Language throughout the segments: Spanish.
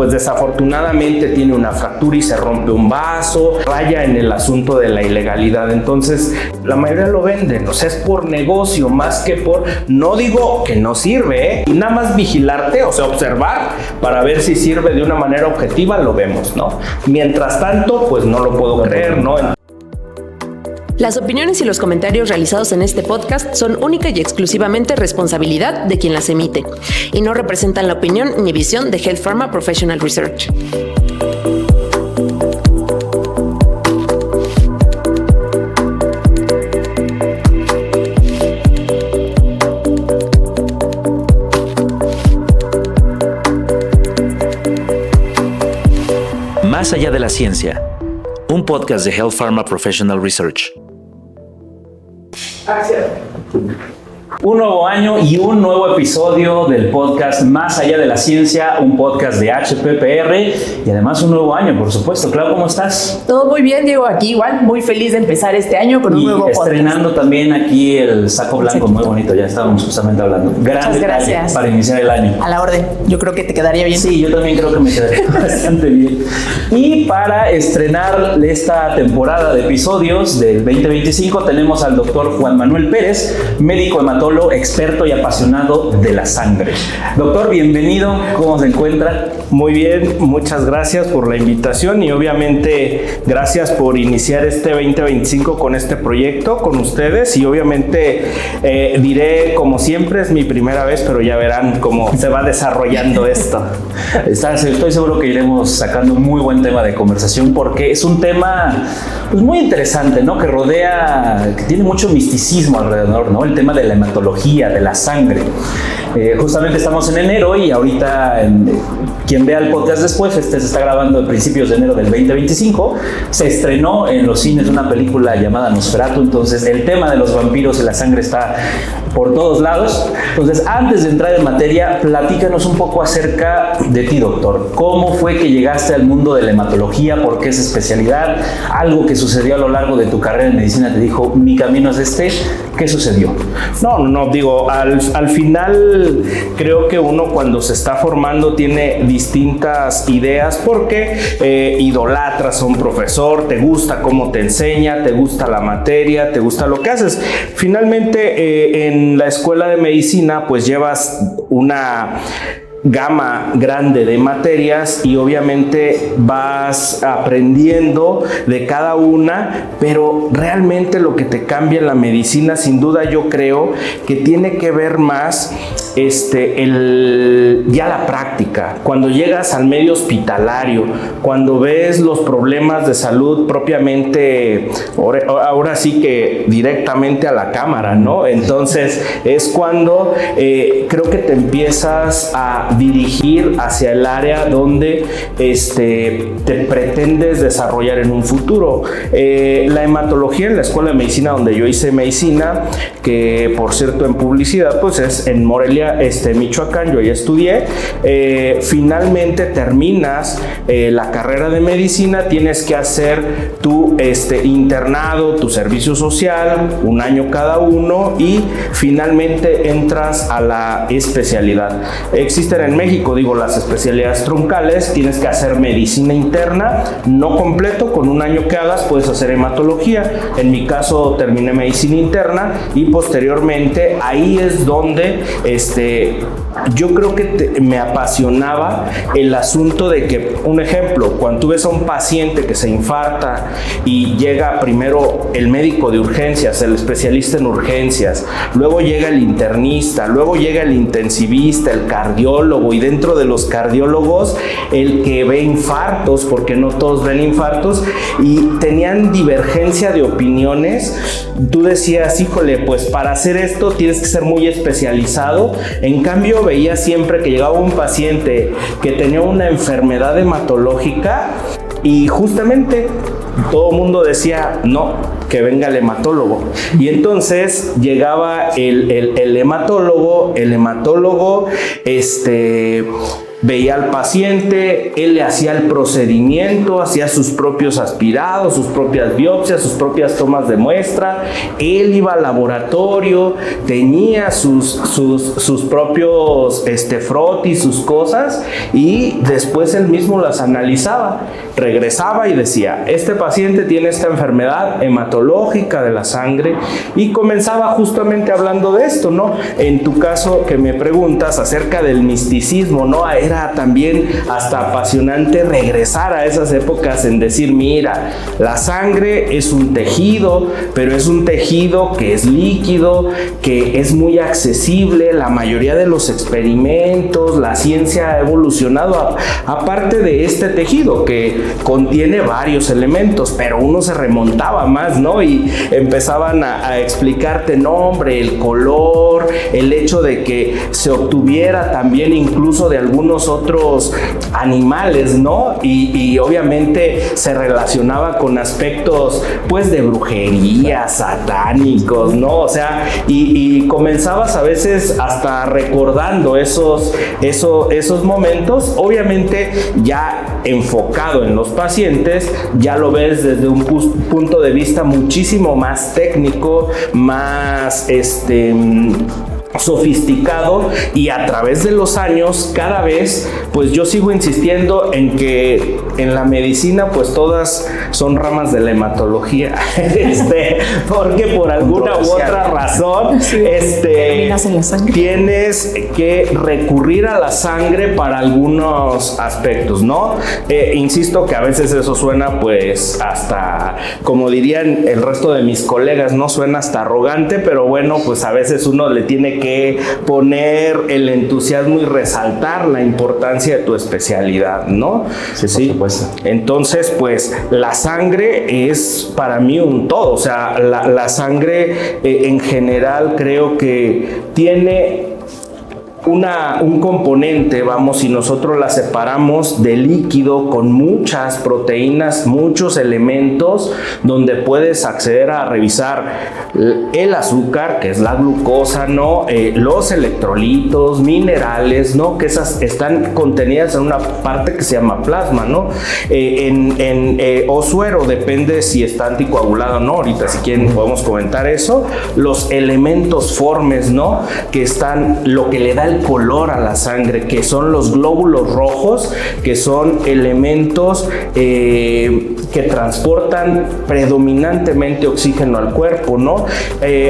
pues desafortunadamente tiene una fractura y se rompe un vaso, raya en el asunto de la ilegalidad. Entonces la mayoría lo venden, o sea, es por negocio más que por, no digo que no sirve, y nada más vigilarte, o sea, observar para ver si sirve de una manera objetiva, lo vemos, ¿no? Mientras tanto, pues no lo puedo creer, ¿no? Las opiniones y los comentarios realizados en este podcast son única y exclusivamente responsabilidad de quien las emite y no representan la opinión ni visión de Health Pharma Professional Research. Más allá de la ciencia, un podcast de Health Pharma Professional Research. Un nuevo año y un nuevo episodio del podcast Más allá de la ciencia, un podcast de HPPR y además un nuevo año, por supuesto. Clau, ¿cómo estás? Todo muy bien, Diego, aquí igual, muy feliz de empezar este año con un nuevo podcast. Estrenando también aquí el saco blanco, muy bonito, ya estábamos justamente hablando. Muchas gracias. Para iniciar el año. A la orden, yo creo que te quedaría bien. Sí, yo también creo que me quedaría bastante bien. Y para estrenar esta temporada de episodios del 2025 tenemos al doctor Juan Manuel Pérez, médico hematólogo, experto y apasionado de la sangre. Doctor, bienvenido, ¿cómo se encuentra? Muy bien, muchas gracias por la invitación y obviamente gracias por iniciar este 2025 con este proyecto, con ustedes, y obviamente diré, como siempre, es mi primera vez, pero ya verán cómo se va desarrollando esto. Estoy seguro que iremos sacando un muy buen tema de conversación porque es un tema pues, muy interesante, ¿no? Que tiene mucho misticismo alrededor, ¿no? El tema de la hematología, de la sangre. Justamente estamos en enero y ahorita quien vea el podcast después, se está grabando a principios de enero del 2025, se estrenó en los cines una película llamada Nosferatu, entonces el tema de los vampiros y la sangre está por todos lados. Entonces, antes de entrar en materia, platícanos un poco acerca de ti, doctor. ¿Cómo fue que llegaste al mundo de la hematología? ¿Por qué esa especialidad? ¿Algo que sucedió a lo largo de tu carrera en medicina te dijo, mi camino es este? ¿Qué sucedió? No, digo, al final creo que uno cuando se está formando tiene distintas ideas porque idolatras a un profesor, te gusta cómo te enseña, te gusta la materia, te gusta lo que haces. Finalmente, en la escuela de medicina, pues llevas una gama grande de materias y obviamente vas aprendiendo de cada una, pero realmente lo que te cambia en la medicina, sin duda yo creo que tiene que ver más ya la práctica, cuando llegas al medio hospitalario, cuando ves los problemas de salud propiamente, ahora sí que directamente a la cámara, ¿no? Entonces es cuando creo que te empiezas a dirigir hacia el área donde te pretendes desarrollar en un futuro. La hematología en la escuela de medicina donde yo hice medicina, que por cierto en publicidad, pues es en Morelia, Michoacán, yo ya estudié. Finalmente terminas la carrera de medicina, tienes que hacer tu internado, tu servicio social, un año cada uno, y finalmente entras a la especialidad. Existen en México, las especialidades troncales. Tienes que hacer medicina interna, no completo, con un año que hagas puedes hacer hematología. En mi caso terminé medicina interna y posteriormente ahí es donde yo creo que me apasionaba el asunto de que, un ejemplo, cuando tú ves a un paciente que se infarta y llega primero el médico de urgencias, el especialista en urgencias, luego llega el internista, luego llega el intensivista, el cardiólogo, y dentro de los cardiólogos el que ve infartos, porque no todos ven infartos, y tenían divergencia de opiniones. Tú decías, híjole, pues para hacer esto tienes que ser muy especializado. En cambio, veía siempre que llegaba un paciente que tenía una enfermedad hematológica y justamente todo el mundo decía, no, que venga el hematólogo. Y entonces llegaba el hematólogo, veía al paciente, él le hacía el procedimiento, hacía sus propios aspirados, sus propias biopsias, sus propias tomas de muestra, él iba al laboratorio, tenía sus propios frotis, sus cosas, y después él mismo las analizaba, regresaba y decía, este paciente tiene esta enfermedad hematológica de la sangre, y comenzaba justamente hablando de esto, ¿no? En tu caso que me preguntas acerca del misticismo, ¿no? Era también hasta apasionante regresar a esas épocas en decir, mira, la sangre es un tejido, pero es un tejido que es líquido, que es muy accesible, la mayoría de los experimentos, la ciencia ha evolucionado aparte de este tejido que contiene varios elementos, pero uno se remontaba más, ¿no? Y empezaban a explicarte nombre, el color, el hecho de que se obtuviera también incluso de algunos otros animales, ¿no? Y obviamente se relacionaba con aspectos pues de brujería, satánicos, ¿no? O sea, y comenzabas a veces hasta recordando esos momentos, obviamente ya enfocado en los pacientes, ya lo ves desde un punto de vista muchísimo más técnico, más sofisticado, y a través de los años cada vez pues yo sigo insistiendo en que en la medicina pues todas son ramas de la hematología porque por alguna u otra razón terminas en la sangre. Tienes que recurrir a la sangre para algunos aspectos, ¿no? Insisto que a veces eso suena pues hasta, como dirían el resto de mis colegas, no suena hasta arrogante, pero bueno, pues a veces uno le tiene que poner el entusiasmo y resaltar la importancia de tu especialidad, ¿no? Sí, por supuesto. Entonces, pues la sangre es para mí un todo, o sea, la sangre en general creo que tiene un componente, vamos, si nosotros la separamos de líquido con muchas proteínas, muchos elementos, donde puedes acceder a revisar el azúcar, que es la glucosa, ¿no? Los electrolitos, minerales, ¿no? Que esas están contenidas en una parte que se llama plasma, ¿no? O suero, depende si está anticoagulado o no. Ahorita, si quieren, podemos comentar eso. Los elementos formes, ¿no? Que están, lo que le da el color a la sangre, que son los glóbulos rojos, que son elementos que transportan predominantemente oxígeno al cuerpo, ¿no?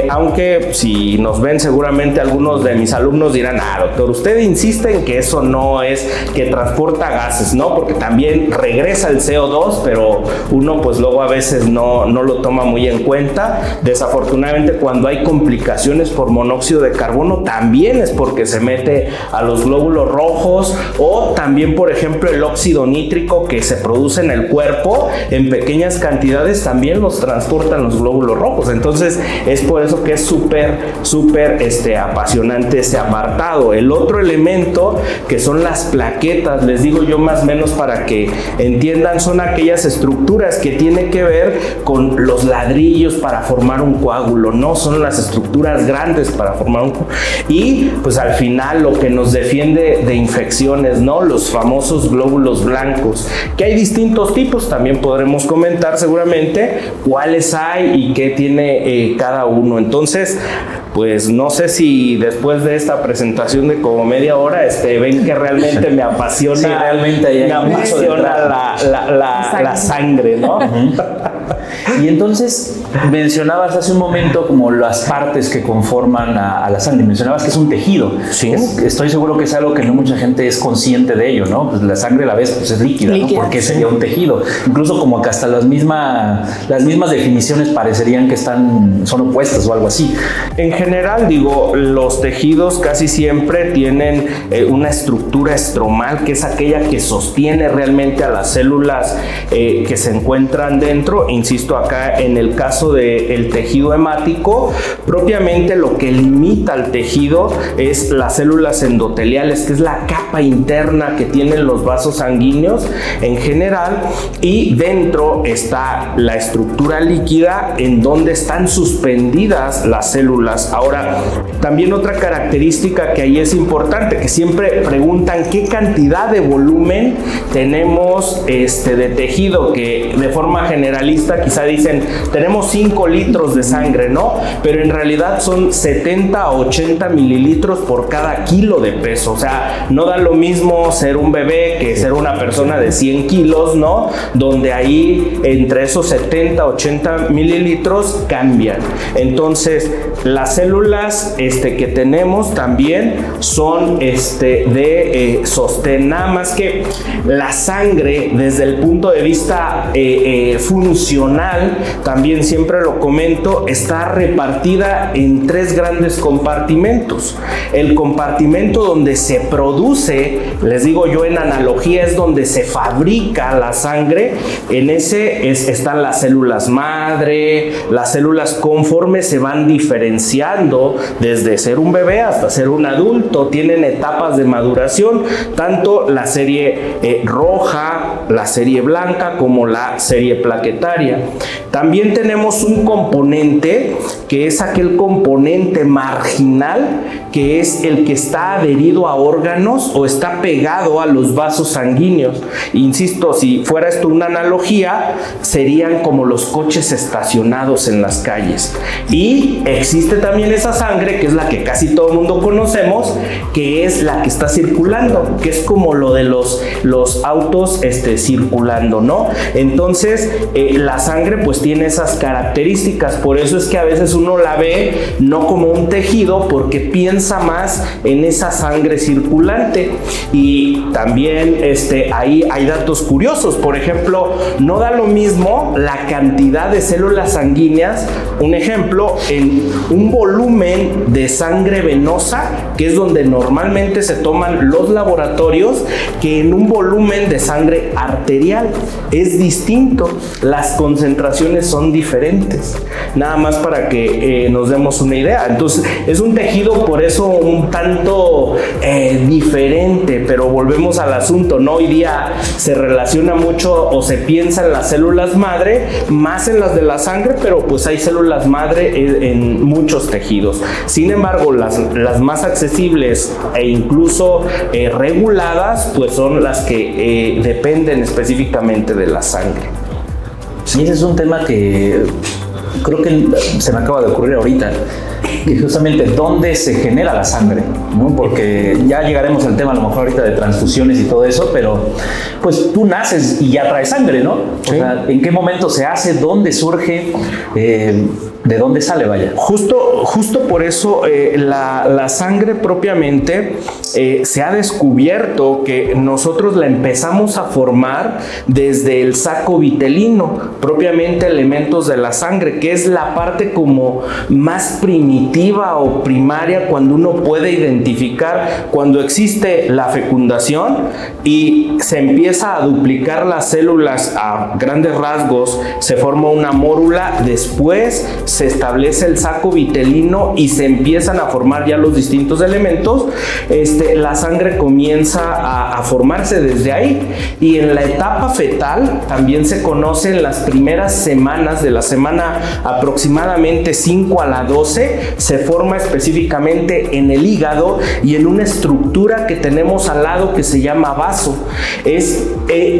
Aunque si nos ven seguramente algunos de mis alumnos dirán, doctor, usted insiste en que eso no es que transporta gases, ¿no? Porque también regresa el CO2, pero uno pues luego a veces no lo toma muy en cuenta. Desafortunadamente cuando hay complicaciones por monóxido de carbono también es porque se mete a los glóbulos rojos, o también por ejemplo el óxido nítrico que se produce en el cuerpo en pequeñas cantidades también los transportan los glóbulos rojos. Entonces es por eso que es súper apasionante ese apartado. El otro elemento que son las plaquetas, les digo yo más o menos para que entiendan, son aquellas estructuras que tienen que ver con los ladrillos para formar un coágulo, no son las estructuras grandes para formar un coágulo. Y pues al final lo que nos defiende de infecciones, ¿no? Los famosos glóbulos blancos, que hay distintos tipos, también podremos comentar seguramente cuáles hay y qué tiene cada uno. Entonces, pues no sé si después de esta presentación de como media hora ven que realmente me apasiona, sí, realmente me apasiona la sangre, ¿no? Y entonces mencionabas hace un momento como las partes que conforman a la sangre. Mencionabas que es un tejido. Sí. Estoy seguro que es algo que no mucha gente es consciente de ello, ¿no? Pues la sangre a la vez pues es líquida, ¿no? ¿Por qué sería un tejido? Incluso como que hasta las mismas definiciones parecerían que son opuestas o algo así. En general, digo, los tejidos casi siempre tienen una estructura estromal, que es aquella que sostiene realmente a las células que se encuentran dentro. insisto acá, en el caso del tejido hemático, propiamente lo que limita al tejido es las células endoteliales, que es la capa interna que tienen los vasos sanguíneos en general, y dentro está la estructura líquida en donde están suspendidas las células. Ahora, también otra característica que ahí es importante, que siempre preguntan qué cantidad de volumen tenemos de tejido, que de forma generalista quizá dicen tenemos 5 litros de sangre, ¿no? Pero en realidad son 70 a 80 mililitros por cada kilo de peso. O sea, no da lo mismo ser un bebé que ser una persona de 100 kilos, ¿no? Donde ahí entre esos 70 a 80 mililitros cambian. Entonces, las células que tenemos también son de sostén. Nada más que la sangre, desde el punto de vista funcional, también siempre lo comento, está repartida en 3 grandes compartimentos. El compartimento donde se produce, les digo yo en analogía, es donde se fabrica la sangre. En ese están las células madre, las células conforme se van diferenciando desde ser un bebé hasta ser un adulto, tienen etapas de maduración, tanto la serie roja, la serie blanca como la serie plaquetaria. También tenemos un componente que es aquel componente marginal, que es el que está adherido a órganos o está pegado a los vasos sanguíneos. Insisto, si fuera esto una analogía, serían como los coches estacionados en las calles. Y existe también esa sangre, que es la que casi todo el mundo conocemos, que es la que está circulando, que es como lo de los autos circulando, ¿no? Entonces, la sangre pues tiene esas características. Por eso es que a veces uno la ve no como un tejido, porque piensa más en esa sangre circulante. Y también ahí hay datos curiosos. Por ejemplo, no da lo mismo la cantidad de células sanguíneas, un ejemplo, en un volumen de sangre venosa, que es donde normalmente se toman los laboratorios, que en un volumen de sangre arterial. Es distinto, las concentraciones son diferentes, nada más para que nos demos una idea. Entonces es un tejido por eso un tanto diferente, pero volvemos al asunto, ¿no? Hoy día se relaciona mucho o se piensa en las células madre, más en las de la sangre, pero pues hay células madre en muchos tejidos. Sin embargo, las más accesibles e incluso reguladas, pues son las que dependen específicamente de la sangre. Sí, ese es un tema que creo que se me acaba de ocurrir ahorita, y justamente dónde se genera la sangre, ¿no? Porque ya llegaremos al tema a lo mejor ahorita de transfusiones y todo eso, pero pues tú naces y ya traes sangre, ¿no? Sí. O sea, ¿en qué momento se hace? ¿Dónde surge? ¿De dónde sale, vaya? Justo por eso la sangre propiamente se ha descubierto que nosotros la empezamos a formar desde el saco vitelino, propiamente elementos de la sangre, que es la parte como más primitiva o primaria cuando uno puede identificar cuando existe la fecundación y se empieza a duplicar las células a grandes rasgos, se forma una mórula, después se establece el saco vitelino y se empiezan a formar ya los distintos elementos. La sangre comienza a formarse desde ahí, y en la etapa fetal también se conoce en las primeras semanas, de la semana aproximadamente 5 a la 12, se forma específicamente en el hígado y en una estructura que tenemos al lado que se llama vaso. Es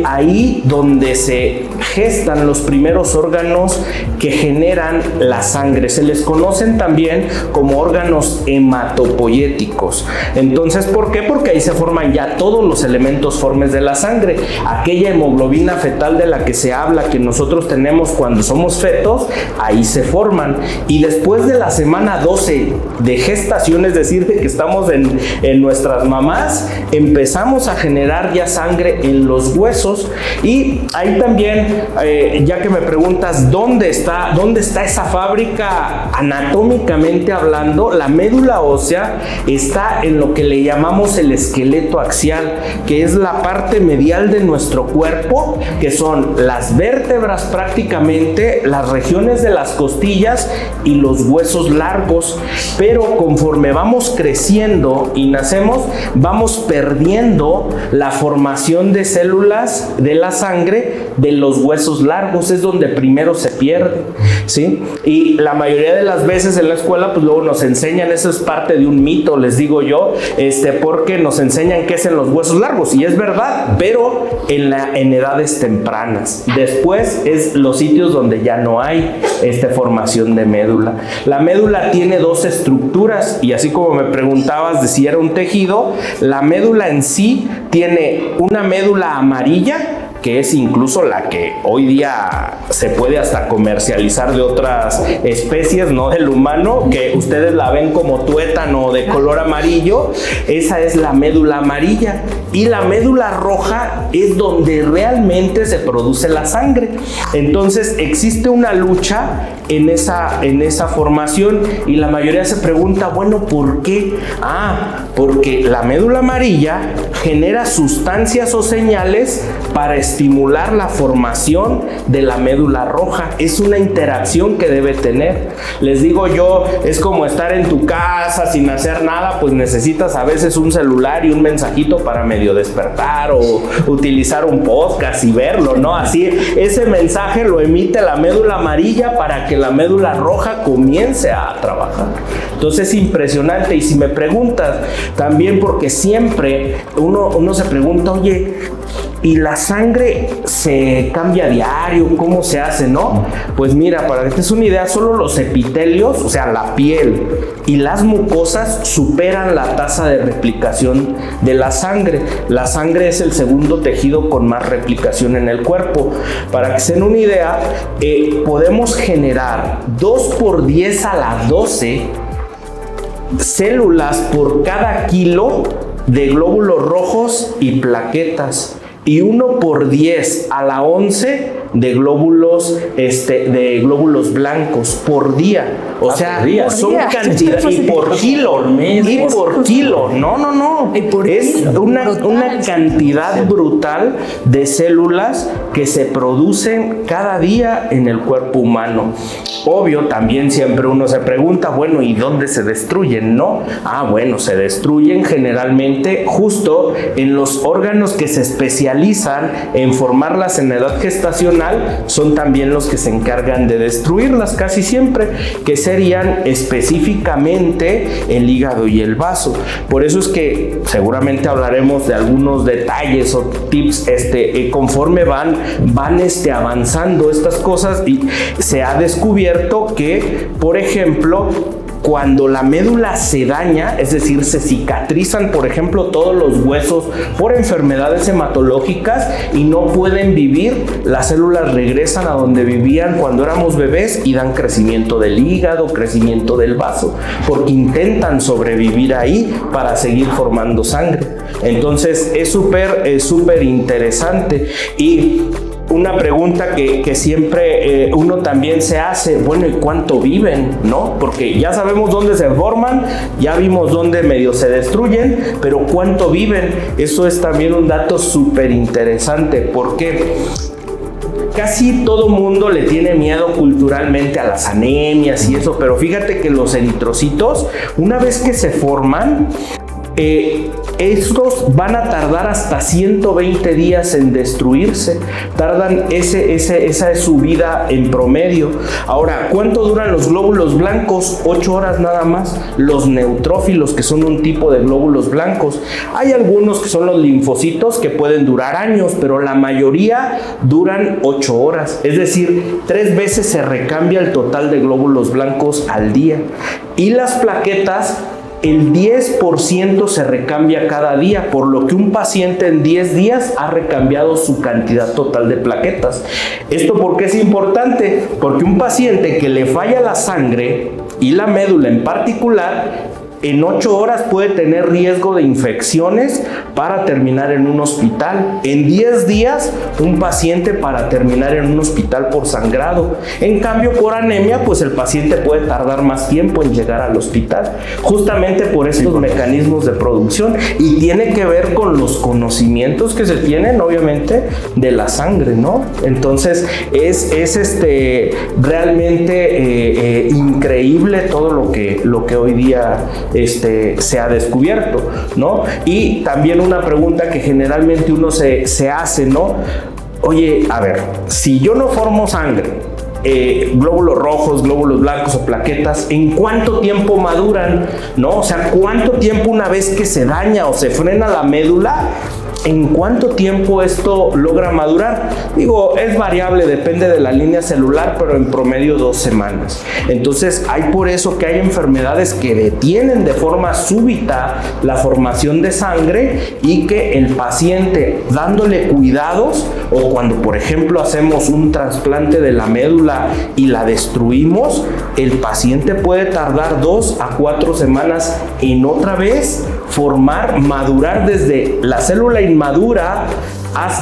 ahí donde se gestan los primeros órganos que generan la sangre. Se les conocen también como órganos hematopoyéticos. Entonces, ¿por qué? Porque ahí se forman ya todos los elementos formes de la sangre. Aquella hemoglobina fetal de la que se habla, que nosotros tenemos cuando somos fetos, ahí se forman. Y después de la semana 12 de gestación, es decir, de que estamos en nuestras mamás, empezamos a generar ya sangre en los huesos. Y ahí también, ya que me preguntas dónde está esa fábrica fábrica, anatómicamente hablando, la médula ósea está en lo que le llamamos el esqueleto axial, que es la parte medial de nuestro cuerpo, que son las vértebras prácticamente, las regiones de las costillas y los huesos largos. Pero conforme vamos creciendo y nacemos, vamos perdiendo la formación de células de la sangre de los huesos largos, es donde primero se pierde, ¿sí? Y la mayoría de las veces en la escuela, pues luego nos enseñan, eso es parte de un mito, les digo yo, porque nos enseñan qué es en los huesos largos, y es verdad, pero en edades tempranas. Después es los sitios donde ya no hay formación de médula. La médula tiene dos estructuras, y así como me preguntabas de si era un tejido, la médula en sí tiene una médula amarilla, que es incluso la que hoy día se puede hasta comercializar de otras especies, no del humano, que ustedes la ven como tuétano de color amarillo. Esa es la médula amarilla, y la médula roja es donde realmente se produce la sangre. Entonces existe una lucha en esa formación, y la mayoría se pregunta, bueno, ¿por qué? Porque la médula amarilla genera sustancias o señales para estimular la formación de la médula roja. Es una interacción que debe tener. Les digo yo, es como estar en tu casa sin hacer nada, pues necesitas a veces un celular y un mensajito para medio despertar, o utilizar un podcast y verlo, ¿no? Así, ese mensaje lo emite la médula amarilla para que la médula roja comience a trabajar. Entonces es impresionante. Y si me preguntas también, porque siempre uno se pregunta, oye, ¿y la sangre se cambia a diario? ¿Cómo se hace, no? Pues mira, para que te des una idea, solo los epitelios, o sea, la piel y las mucosas, superan la tasa de replicación de la sangre. La sangre es el segundo tejido con más replicación en el cuerpo. Para que se den una idea, podemos generar 2 por 10 a la 12 células por cada kilo de glóbulos rojos y plaquetas, y 1 por 10 a la 11 de glóbulos blancos por día. O sea, son cantidades, y por kilo, no. Es una cantidad brutal de células que se producen cada día en el cuerpo humano. Obvio, también siempre uno se pregunta, bueno, ¿y dónde se destruyen, no? Bueno, se destruyen generalmente justo en los órganos que se especializan en formarlas en edad gestacional. Son también los que se encargan de destruirlas casi siempre, que serían específicamente el hígado y el vaso. Por eso es que seguramente hablaremos de algunos detalles o tips conforme van avanzando estas cosas, y se ha descubierto que, por ejemplo, cuando la médula se daña, es decir, se cicatrizan, por ejemplo, todos los huesos por enfermedades hematológicas y no pueden vivir, las células regresan a donde vivían cuando éramos bebés y dan crecimiento del hígado, crecimiento del vaso, porque intentan sobrevivir ahí para seguir formando sangre. Entonces es súper interesante. Y una pregunta que siempre uno también se hace, bueno, ¿y cuánto viven, no? Porque ya sabemos dónde se forman, ya vimos dónde medio se destruyen, pero ¿cuánto viven? Eso es también un dato súper interesante, porque casi todo mundo le tiene miedo culturalmente a las anemias y eso, pero fíjate que los eritrocitos, una vez que se forman, estos van a tardar hasta 120 días en destruirse. Tardan, esa es su vida en promedio. Ahora, ¿cuánto duran los glóbulos blancos? 8 horas nada más. Los neutrófilos, que son un tipo de glóbulos blancos. Hay algunos que son los linfocitos que pueden durar años, pero la mayoría duran 8 horas. Es decir, 3 veces se recambia el total de glóbulos blancos al día. Y las plaquetas, el 10% se recambia cada día, por lo que un paciente en 10 días ha recambiado su cantidad total de plaquetas. ¿Esto por qué es importante? Porque un paciente que le falla la sangre, y la médula en particular, en 8 horas puede tener riesgo de infecciones para terminar en un hospital. En 10 días, un paciente para terminar en un hospital por sangrado. En cambio, por anemia, pues el paciente puede tardar más tiempo en llegar al hospital, justamente por estos mecanismos de producción, y tiene que ver con los conocimientos que se tienen, obviamente, de la sangre, ¿no? Entonces, es realmente increíble todo lo que hoy día se ha descubierto, ¿no? Y también una pregunta que generalmente uno se hace, ¿no? Oye, a ver, si yo no formo sangre, glóbulos rojos, glóbulos blancos o plaquetas, ¿en cuánto tiempo maduran? ¿No? O sea, ¿cuánto tiempo una vez que se daña o se frena la médula? ¿En cuánto tiempo esto logra madurar? Digo, es variable, depende de la línea celular, pero en promedio 2 semanas. Entonces, hay por eso que hay enfermedades que detienen de forma súbita la formación de sangre y que el paciente, dándole cuidados, o cuando, por ejemplo, hacemos un trasplante de la médula y la destruimos, el paciente puede tardar 2 a 4 semanas en otra vez formar, madurar desde la célula inmadura,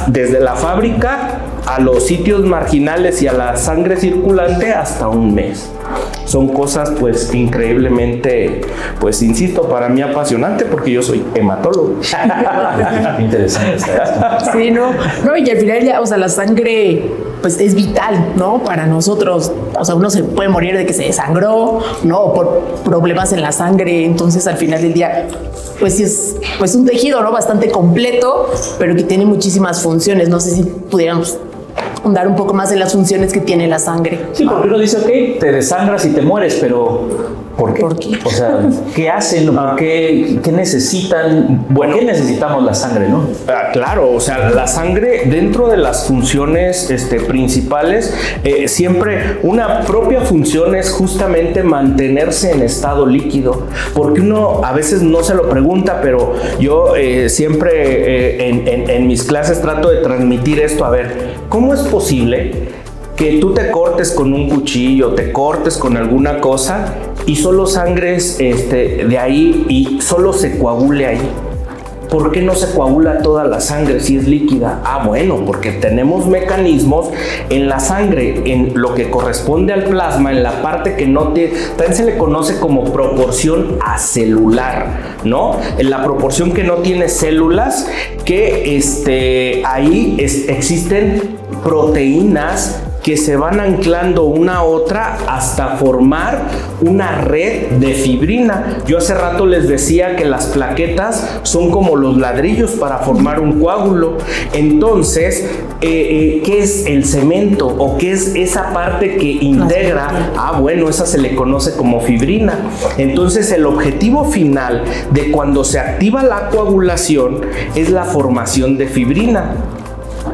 desde la fábrica a los sitios marginales y a la sangre circulante hasta un mes. Son cosas pues increíblemente, pues insisto, para mí apasionante porque yo soy hematólogo. Interesante está esto. Sí, no, y al final ya, o sea, la sangre pues es vital, ¿no? Para nosotros, o sea, uno se puede morir de que se desangró, ¿no? O por problemas en la sangre, entonces al final del día, pues sí es pues un tejido, ¿no? Bastante completo, pero que tiene muchísimas funciones. No sé si pudiéramos ahondar un poco más en las funciones que tiene la sangre. Sí, porque uno dice, ok, te desangras y te mueres, pero ¿por qué? ¿Por qué? O sea, ¿qué hacen? ¿Por qué? ¿Qué necesitan? Bueno, ¿por qué necesitamos la sangre, no? Claro, o sea, la sangre dentro de las funciones principales, siempre una propia función es justamente mantenerse en estado líquido, porque uno a veces no se lo pregunta, pero yo siempre en mis clases trato de transmitir esto. A ver, ¿cómo es posible que tú te cortes con un cuchillo, te cortes con alguna cosa y solo sangres de ahí y solo se coagule ahí? ¿Por qué no se coagula toda la sangre si es líquida? Bueno, porque tenemos mecanismos en la sangre, en lo que corresponde al plasma, en la parte que no tiene, también se le conoce como proporción acelular, ¿no? En la proporción que no tiene células, que ahí existen proteínas que se van anclando una a otra hasta formar una red de fibrina. Yo hace rato les decía que las plaquetas son como los ladrillos para formar un coágulo. Entonces, ¿qué es el cemento o qué es esa parte que integra? Bueno, esa se le conoce como fibrina. Entonces, el objetivo final de cuando se activa la coagulación es la formación de fibrina.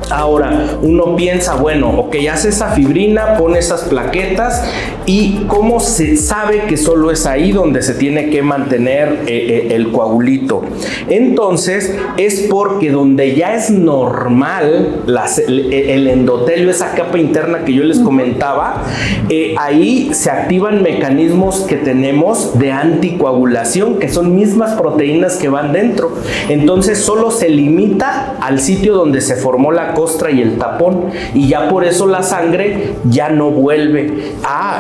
Ahora, uno piensa, bueno, ok, hace esa fibrina, pone esas plaquetas, ¿y cómo se sabe que solo es ahí donde se tiene que mantener el coagulito? Entonces, es porque donde ya es normal el endotelio, esa capa interna que yo les comentaba, ahí se activan mecanismos que tenemos de anticoagulación, que son mismas proteínas que van dentro. Entonces, solo se limita al sitio donde se formó la costra y el tapón, y ya por eso la sangre ya no vuelve.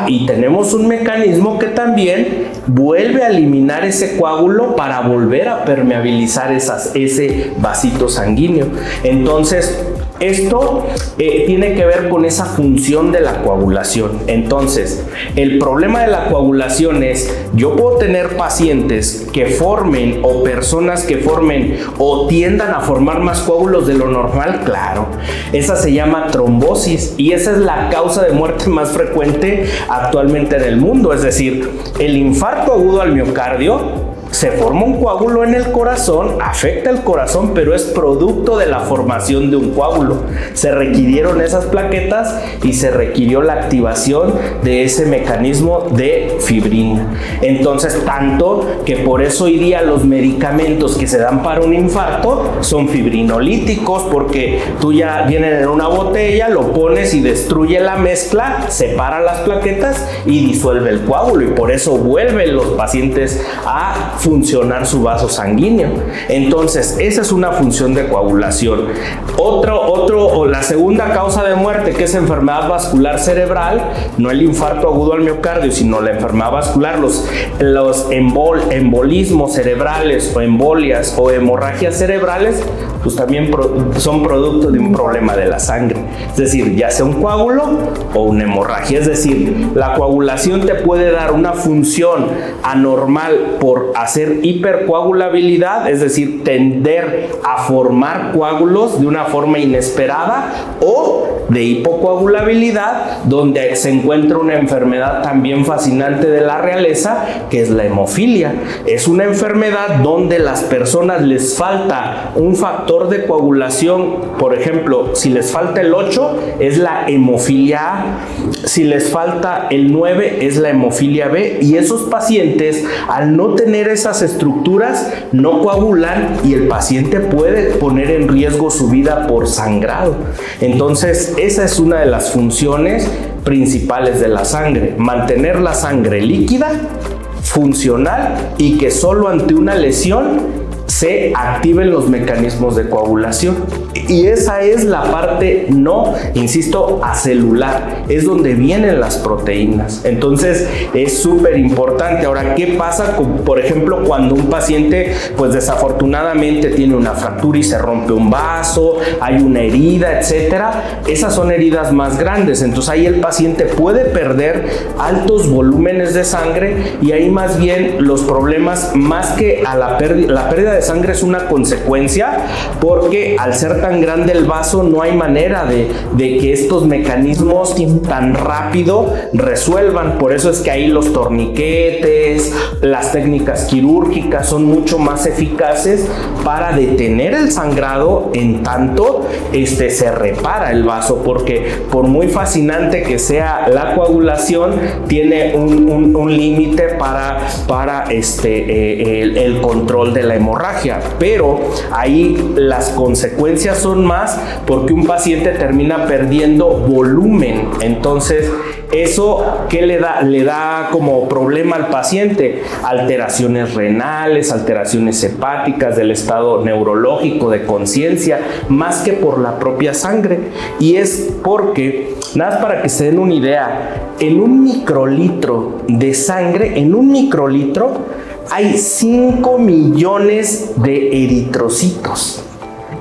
Y tenemos un mecanismo que también vuelve a eliminar ese coágulo para volver a permeabilizar ese vasito sanguíneo. Entonces, esto tiene que ver con esa función de la coagulación. Entonces, el problema de la coagulación es, yo puedo tener pacientes que formen o personas que formen o tiendan a formar más coágulos de lo normal, claro. Esa se llama trombosis y esa es la causa de muerte más frecuente actualmente en el mundo. Es decir, el infarto agudo al miocardio, se forma un coágulo en el corazón, afecta el corazón, pero es producto de la formación de un coágulo. Se requirieron esas plaquetas y se requirió la activación de ese mecanismo de fibrina. Entonces, tanto que por eso hoy día los medicamentos que se dan para un infarto son fibrinolíticos, porque tú ya vienen en una botella, lo pones y destruye la mezcla, separa las plaquetas y disuelve el coágulo, y por eso vuelven los pacientes a funcionar su vaso sanguíneo. Entonces, esa es una función de coagulación. La segunda causa de muerte, que es enfermedad vascular cerebral, no el infarto agudo al miocardio, sino la enfermedad vascular, los embolismos cerebrales o embolias o hemorragias cerebrales, pues también son producto de un problema de la sangre. Es decir, ya sea un coágulo o una hemorragia. Es decir, la coagulación te puede dar una función anormal por hacer hipercoagulabilidad, es decir, tender a formar coágulos de una forma inesperada, o de hipocoagulabilidad, donde se encuentra una enfermedad también fascinante de la realeza, que es la hemofilia. Es una enfermedad donde las personas les falta un factor de coagulación. Por ejemplo, si les falta el 8, es la hemofilia A. Si les falta el 9, es la hemofilia B. Y esos pacientes, al no tener esas estructuras, no coagulan y el paciente puede poner en riesgo su vida por sangrado. Entonces, esa es una de las funciones principales de la sangre: mantener la sangre líquida, funcional, y que solo ante una lesión se activen los mecanismos de coagulación. Y esa es la parte, no, insisto, acelular, es donde vienen las proteínas. Entonces es súper importante. Ahora, ¿qué pasa por ejemplo, cuando un paciente, pues desafortunadamente tiene una fractura y se rompe un vaso, hay una herida, etcétera? Esas son heridas más grandes. Entonces ahí el paciente puede perder altos volúmenes de sangre, y ahí más bien los problemas, más que a la pérdida de sangre, es una consecuencia, porque al ser tan grande el vaso no hay manera de que estos mecanismos tan rápido resuelvan. Por eso es que ahí los torniquetes, las técnicas quirúrgicas son mucho más eficaces para detener el sangrado en tanto se repara el vaso, porque por muy fascinante que sea la coagulación, tiene un límite para el control de la hemorragia. Pero ahí las consecuencias son más, porque un paciente termina perdiendo volumen. Entonces, ¿eso qué le da? Le da como problema al paciente alteraciones renales, alteraciones hepáticas, del estado neurológico, de conciencia, más que por la propia sangre. Y es porque, nada más para que se den una idea, en un microlitro de sangre, hay 5 millones de eritrocitos.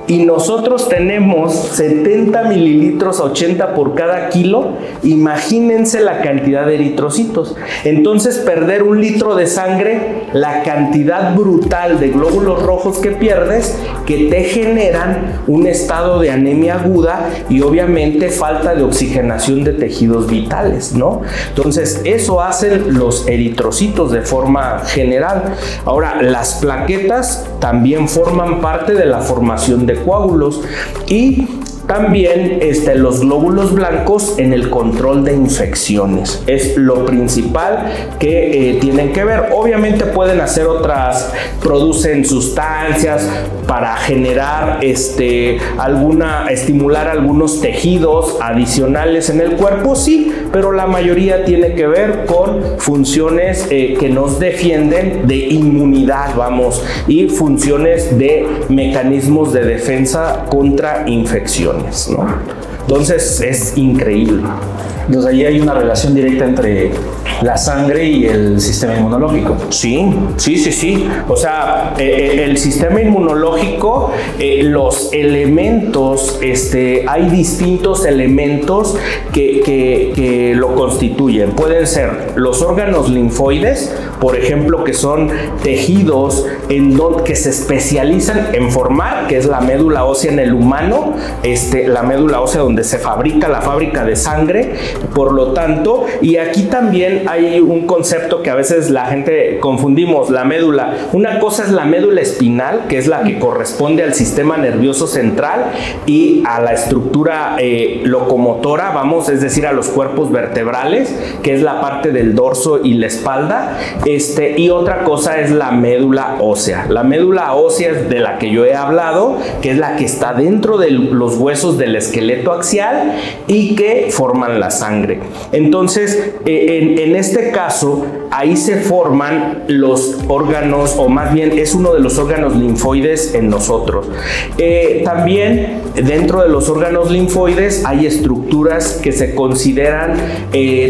Y nosotros tenemos 70 mililitros a 80 por cada kilo. Imagínense la cantidad de eritrocitos. Entonces, perder 1 litro de sangre, la cantidad brutal de glóbulos rojos que pierdes, que te generan un estado de anemia aguda y obviamente falta de oxigenación de tejidos vitales, ¿no? Entonces, eso hacen los eritrocitos de forma general. Ahora, las plaquetas también forman parte de la formación de coágulos, y también los glóbulos blancos en el control de infecciones. Es lo principal que tienen que ver. Obviamente pueden hacer otras, producen sustancias para generar estimular algunos tejidos adicionales en el cuerpo, sí, pero la mayoría tiene que ver con funciones que nos defienden de inmunidad, y funciones de mecanismos de defensa contra infecciones, ¿no? Entonces es increíble. Entonces ahí hay una relación directa entre la sangre y el sistema inmunológico. Sí. O sea, el sistema inmunológico, los elementos, hay distintos elementos que lo constituyen. Pueden ser los órganos linfoides, por ejemplo, que son tejidos que se especializan en formar, que es la médula ósea en el humano, la médula ósea donde se fabrica la fábrica de sangre. Por lo tanto, y aquí también hay un concepto que a veces la gente confundimos, la médula. Una cosa es la médula espinal, que es la que corresponde al sistema nervioso central y a la estructura locomotora, es decir, a los cuerpos vertebrales, que es la parte del dorso y la espalda. Y otra cosa es la médula ósea. La médula ósea es de la que yo he hablado, que es la que está dentro de los huesos del esqueleto axial, axial y que forman la sangre. Entonces, en este caso, ahí se forman los órganos, o más bien es uno de los órganos linfoides en nosotros. También dentro de los órganos linfoides hay estructuras que se consideran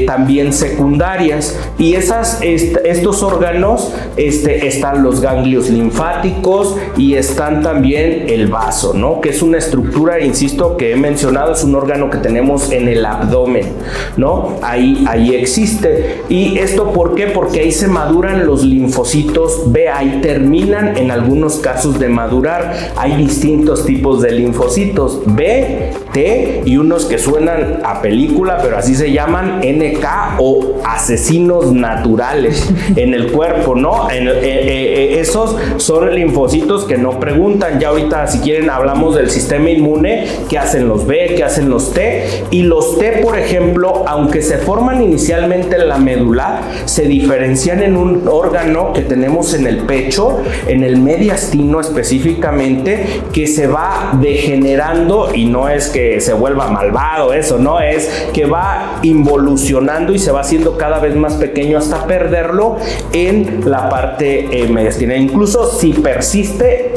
también secundarias, y estos órganos están los ganglios linfáticos y están también el vaso, ¿no? Que es una estructura, insisto, que he mencionado, es un órgano que tenemos en el abdomen, ¿no? Ahí existe. ¿Y esto por qué? Porque ahí se maduran los linfocitos B, ahí terminan en algunos casos de madurar. Hay distintos tipos de linfocitos, B, T, y unos que suenan a película, pero así se llaman, NK, o asesinos naturales en el cuerpo, ¿no? Esos son linfocitos que no preguntan. Ya ahorita, si quieren, hablamos del sistema inmune, qué hacen los B, qué hacen los T. Y los T, por ejemplo, aunque se forman inicialmente en la médula, se diferencian en un órgano que tenemos en el pecho, en el mediastino específicamente, que se va degenerando, y no es que se vuelva malvado, eso no, es que va involucionando y se va haciendo cada vez más pequeño hasta perderlo en la parte mediastina. Incluso si persiste,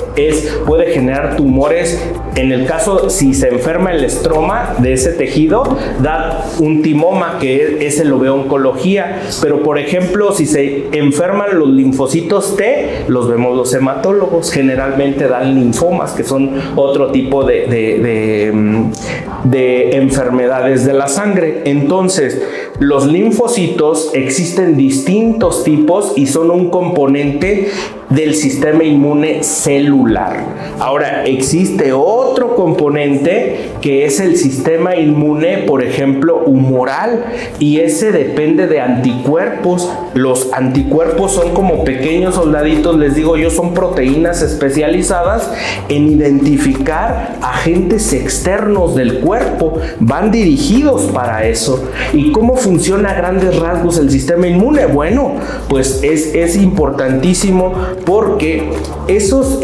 puede generar tumores. En el caso, si se enferma el estroma de ese tejido, da un timoma, que ese lo ve oncología. Pero, por ejemplo, si se enferman los linfocitos T, los vemos los hematólogos, generalmente dan linfomas, que son otro tipo de enfermedades de la sangre. Entonces, los linfocitos existen distintos tipos y son un componente del sistema inmune celular. Ahora, existe otro componente que es el sistema inmune, por ejemplo, humoral, y ese depende de anticuerpos. Los anticuerpos son como pequeños soldaditos, les digo yo, son proteínas especializadas en identificar agentes externos del cuerpo, van dirigidos para eso. ¿Y cómo funciona a grandes rasgos el sistema inmune? Bueno, pues es importantísimo, porque esos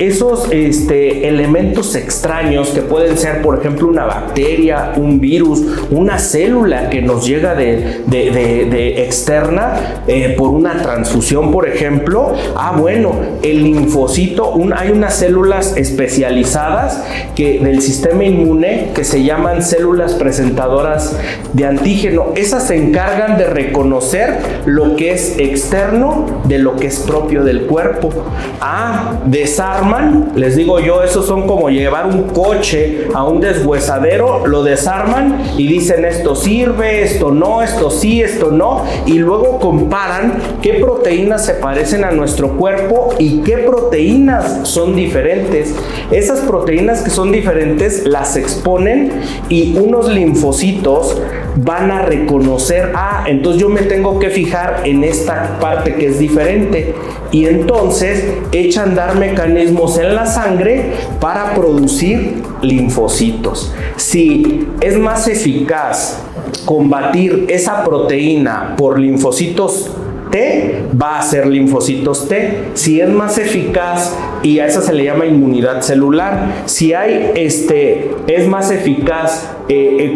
elementos extraños que pueden ser, por ejemplo, una bacteria, un virus, una célula que nos llega de externa por una transfusión, por ejemplo. Bueno, el linfocito, hay unas células especializadas del sistema inmune que se llaman células presentadoras de antígeno. Esas se encargan de reconocer lo que es externo de lo que es propio del cuerpo. Desarman, les digo yo, esos son como llevar un coche a un deshuesadero, lo desarman y dicen esto sirve, esto no, esto sí, esto no, y luego comparan qué proteínas se parecen a nuestro cuerpo y qué proteínas son diferentes. Esas proteínas que son diferentes las exponen y unos linfocitos van a reconocer, entonces yo me tengo que fijar en esta parte que es diferente, y entonces echan a andar mecanismos en la sangre para producir linfocitos. Si es más eficaz combatir esa proteína por linfocitos T, va a ser linfocitos T. Si es más eficaz, y a esa se le llama inmunidad celular, si es más eficaz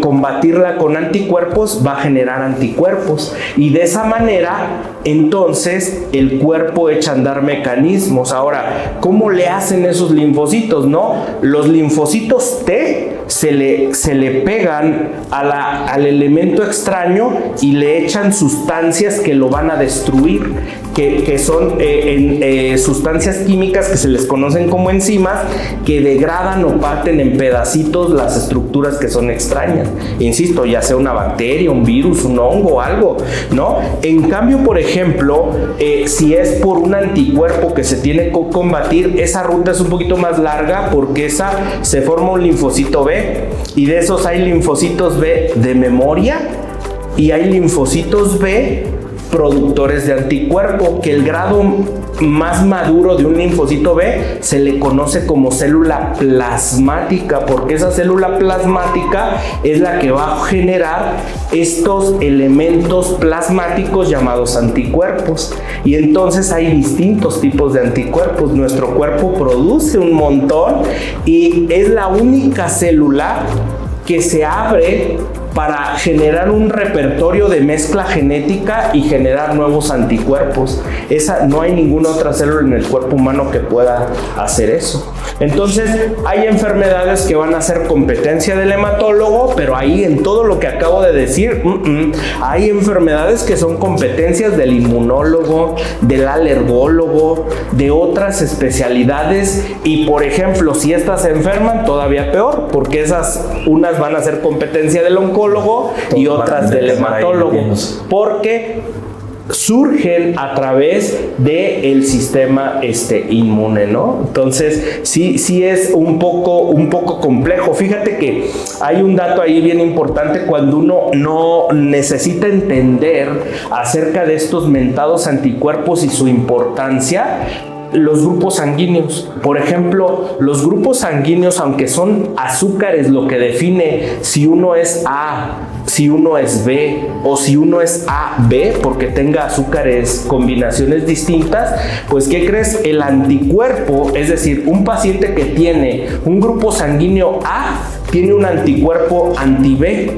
combatirla con anticuerpos, va a generar anticuerpos, y de esa manera entonces el cuerpo echa a andar mecanismos. Ahora, ¿cómo le hacen esos linfocitos? Los linfocitos T se le pegan al elemento extraño y le echan sustancias que lo van a destruir, que son sustancias químicas que se les conocen como enzimas, que degradan o parten en pedacitos las estructuras que son extrañas. Insisto, ya sea una bacteria, un virus, un hongo, algo, ¿no? En cambio, por ejemplo, si es por un anticuerpo que se tiene que combatir, esa ruta es un poquito más larga, porque se forma un linfocito B, y de esos hay linfocitos B de memoria y hay linfocitos B productores de anticuerpo, que el grado más maduro de un linfocito B se le conoce como célula plasmática, porque esa célula plasmática es la que va a generar estos elementos plasmáticos llamados anticuerpos. Y entonces hay distintos tipos de anticuerpos. Nuestro cuerpo produce un montón y es la única célula que se abre para generar un repertorio de mezcla genética y generar nuevos anticuerpos. No hay ninguna otra célula en el cuerpo humano que pueda hacer eso. Entonces, hay enfermedades que van a ser competencia del hematólogo, pero ahí en todo lo que acabo de decir, hay enfermedades que son competencias del inmunólogo, del alergólogo, de otras especialidades, y por ejemplo, si estas se enferman, todavía peor, porque unas van a ser competencia del oncólogo y otras del hematólogo, porque surgen a través del sistema inmune, ¿no? Entonces, sí es un poco complejo. Fíjate que hay un dato ahí bien importante cuando uno no necesita entender acerca de estos mentados anticuerpos y su importancia. Los grupos sanguíneos, por ejemplo, los grupos sanguíneos, aunque son azúcares lo que define si uno es A, si uno es B o si uno es AB, porque tenga azúcares, combinaciones distintas, pues ¿qué crees? El anticuerpo, es decir, un paciente que tiene un grupo sanguíneo A, tiene un anticuerpo anti-B.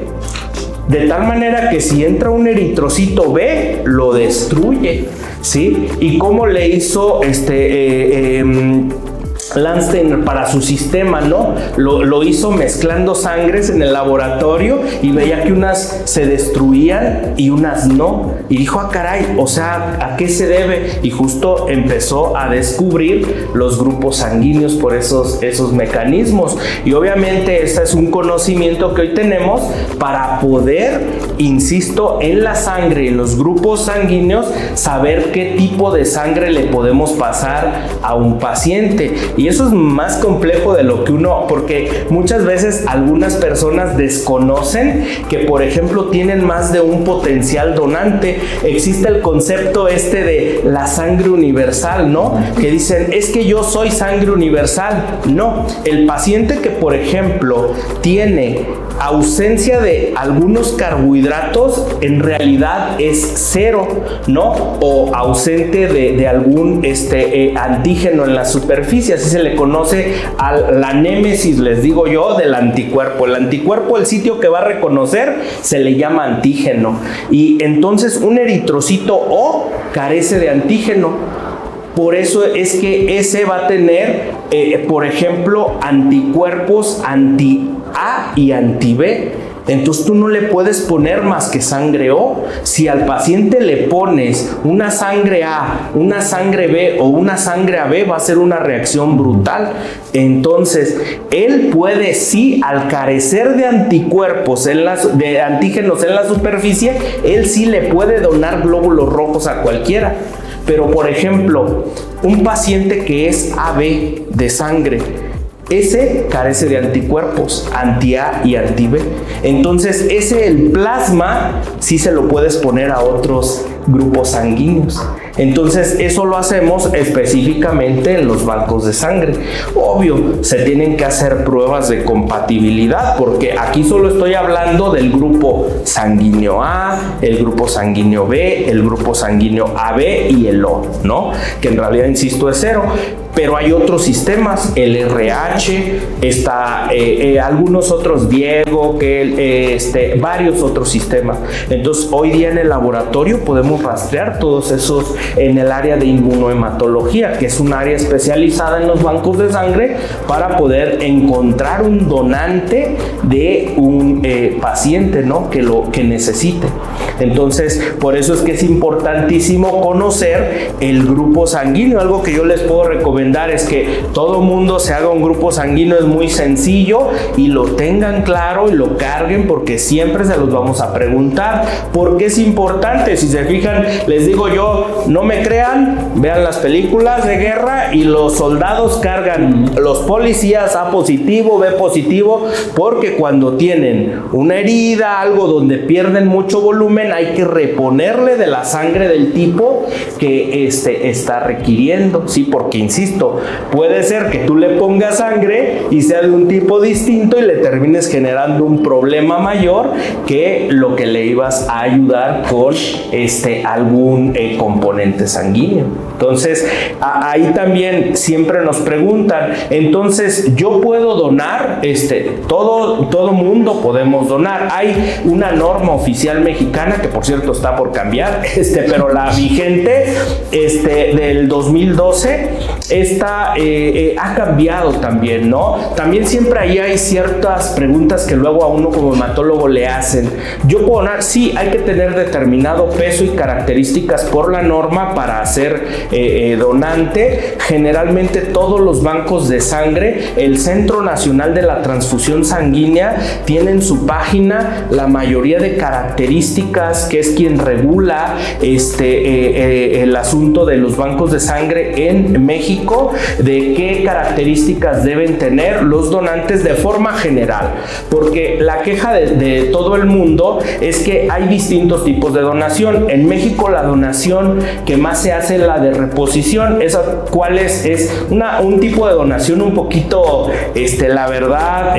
De tal manera que si entra un eritrocito B, lo destruye, ¿sí? ¿Y cómo le hizo Landsteiner para su sistema, ¿no? Lo hizo mezclando sangres en el laboratorio y veía que unas se destruían y unas no. Y dijo, caray, o sea, ¿a qué se debe? Y justo empezó a descubrir los grupos sanguíneos por esos mecanismos. Y obviamente este es un conocimiento que hoy tenemos para poder, insisto, en la sangre, en los grupos sanguíneos, saber qué tipo de sangre le podemos pasar a un paciente. Y eso es más complejo de lo que porque muchas veces algunas personas desconocen que, por ejemplo, tienen más de un potencial donante. Existe el concepto de la sangre universal, ¿no? Que dicen, es que yo soy sangre universal. No, el paciente que, por ejemplo, tiene ausencia de algunos carbohidratos, en realidad es cero, ¿no? O ausente de algún antígeno en la superficie. Así se le conoce a la némesis, les digo yo, del anticuerpo. El anticuerpo, el sitio que va a reconocer, se le llama antígeno. Y entonces un eritrocito O carece de antígeno. Por eso es que ese va a tener, por ejemplo, anticuerpos anti-A y anti-B. Entonces tú no le puedes poner más que sangre O. Si al paciente le pones una sangre A, una sangre B o una sangre AB, va a ser una reacción brutal. Entonces él puede, sí, al carecer de anticuerpos, de antígenos en la superficie, él sí le puede donar glóbulos rojos a cualquiera. Pero por ejemplo, un paciente que es AB de sangre, ese carece de anticuerpos anti-A y anti-B. Entonces el plasma sí se lo puedes poner a otros grupos sanguíneos. Entonces eso lo hacemos específicamente en los bancos de sangre. Obvio, se tienen que hacer pruebas de compatibilidad, porque aquí solo estoy hablando del grupo sanguíneo A, el grupo sanguíneo B, el grupo sanguíneo AB y el O, ¿no? Que en realidad, insisto, es cero. Pero hay otros sistemas, el RH, está algunos otros, Diego, varios otros sistemas. Entonces hoy día en el laboratorio podemos rastrear todos esos en el área de inmunohematología, que es un área especializada en los bancos de sangre para poder encontrar un donante de un paciente, ¿no? que necesite. Entonces, por eso es que es importantísimo conocer el grupo sanguíneo. Algo que yo les puedo recomendar es que todo mundo se haga un grupo sanguíneo, es muy sencillo, y lo tengan claro y lo carguen, porque siempre se los vamos a preguntar. ¿Por qué es importante? Si se fijan, les digo yo, no me crean, vean las películas de guerra y los soldados cargan, los policías A positivo, B positivo, porque cuando tienen una herida, algo donde pierden mucho volumen, hay que reponerle de la sangre del tipo que está requiriendo, ¿sí? Porque, insisto, puede ser que tú le pongas sangre y sea de un tipo distinto y le termines generando un problema mayor que lo que le ibas a ayudar con algún componente componente sanguíneo. Entonces, ahí también siempre nos preguntan, entonces, ¿yo puedo donar? Todo mundo podemos donar. Hay una norma oficial mexicana, que por cierto está por cambiar, pero la vigente del 2012, ha cambiado también, ¿no? También siempre ahí hay ciertas preguntas que luego a uno como hematólogo le hacen. ¿Yo puedo donar? Sí, hay que tener determinado peso y características por la norma para ser donante. Generalmente todos los bancos de sangre, el Centro Nacional de la Transfusión Sanguínea, tienen su página la mayoría de características, que es quien regula el asunto de los bancos de sangre en México, de qué características deben tener los donantes de forma general, porque la queja de todo el mundo es que hay distintos tipos de donación. En México la donación que más se hace es la de reposición. ¿Cuál es? Es un tipo de donación un poquito, la verdad,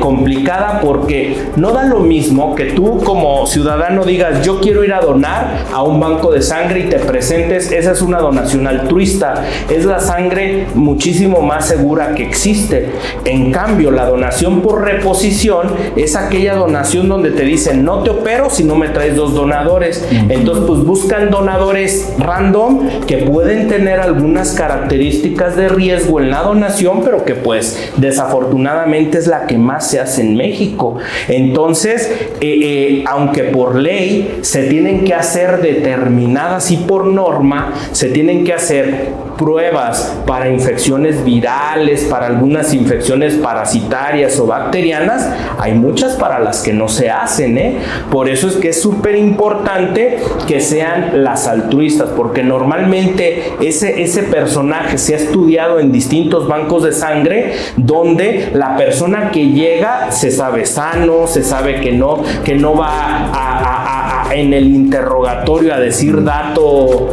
complicada, porque no da lo mismo que tú como ciudadano digas, yo quiero ir a donar a un banco de sangre y te presentes. Esa es una donación altruista, es la sangre muchísimo más segura que existe. En cambio, la donación por reposición es aquella donación donde te dicen, no te opero si no me traes 2 donadores. Entonces, pues buscan donadores random que pueden tener algunas características de riesgo en la donación, pero que pues desafortunadamente es la que más se hace en México. Entonces, aunque por ley se tienen que hacer determinadas, y por norma se tienen que hacer pruebas para infecciones virales, para algunas infecciones parasitarias o bacterianas, hay muchas para las que no se hacen, Por eso es que es súper importante que sean las altruistas, porque normalmente ese personaje se ha estudiado en distintos bancos de sangre, donde la persona que llega se sabe sano, se sabe que no va en el interrogatorio a decir dato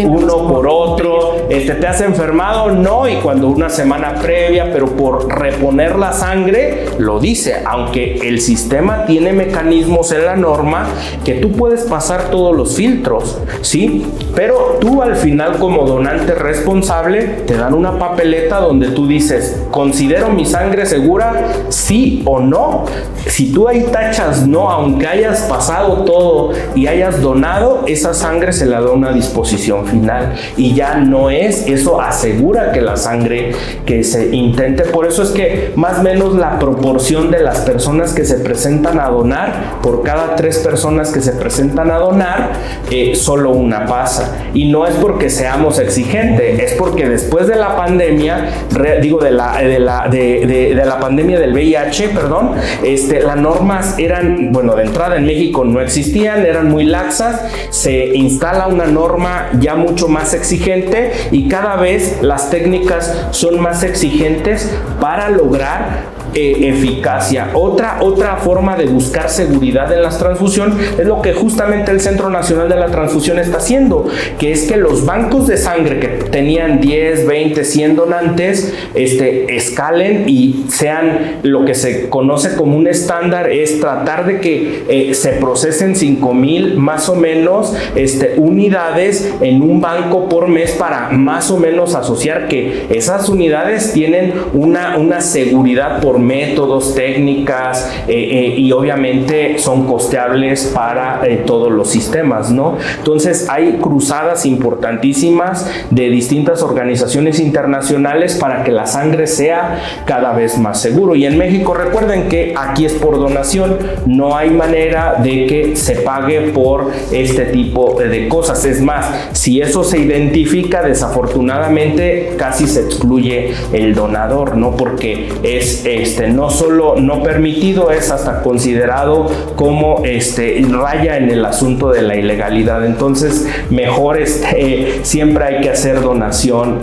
uno por otro. ¿Te has enfermado? No, y cuando una semana previa, pero por reponer la sangre, lo dice, aunque el sistema tiene mecanismos en la norma que tú puedes pasar todos los filtros, ¿sí? Pero tú al final, como donante responsable, te dan una papeleta donde tú dices, ¿considero mi sangre segura? ¿Sí o no? Si tú ahí tachas no, aunque hayas pasado todo y hayas donado, esa sangre se la da una disposición final y ya no es, eso asegura que la sangre que se intente. Por eso es que más o menos la proporción de las personas que se presentan a donar, por cada 3 personas que se presentan a donar, solo una pasa. Y no es porque seamos exigentes, es porque después de la pandemia, de la pandemia del VIH, perdón, las normas eran, bueno, de entrada en México no existían, eran muy laxas, se instala una norma ya mucho más exigente y cada vez las técnicas son más exigentes para lograr eficacia. Otra forma de buscar seguridad en las transfusiones es lo que justamente el Centro Nacional de la Transfusión está haciendo, que es que los bancos de sangre que tenían 10, 20, 100 donantes escalen y sean lo que se conoce como un estándar, es tratar de que se procesen 5,000 más o menos unidades en un banco por mes, para más o menos asociar que esas unidades tienen una seguridad por métodos, técnicas, y obviamente son costeables para todos los sistemas, ¿no? Entonces hay cruzadas importantísimas de distintas organizaciones internacionales para que la sangre sea cada vez más seguro. Y en México, recuerden que aquí es por donación, no hay manera de que se pague por este tipo de cosas. Es más, si eso se identifica, desafortunadamente casi se excluye el donador, ¿no? Porque es no solo no permitido, es hasta considerado como raya en el asunto de la ilegalidad. Entonces mejor siempre hay que hacer donación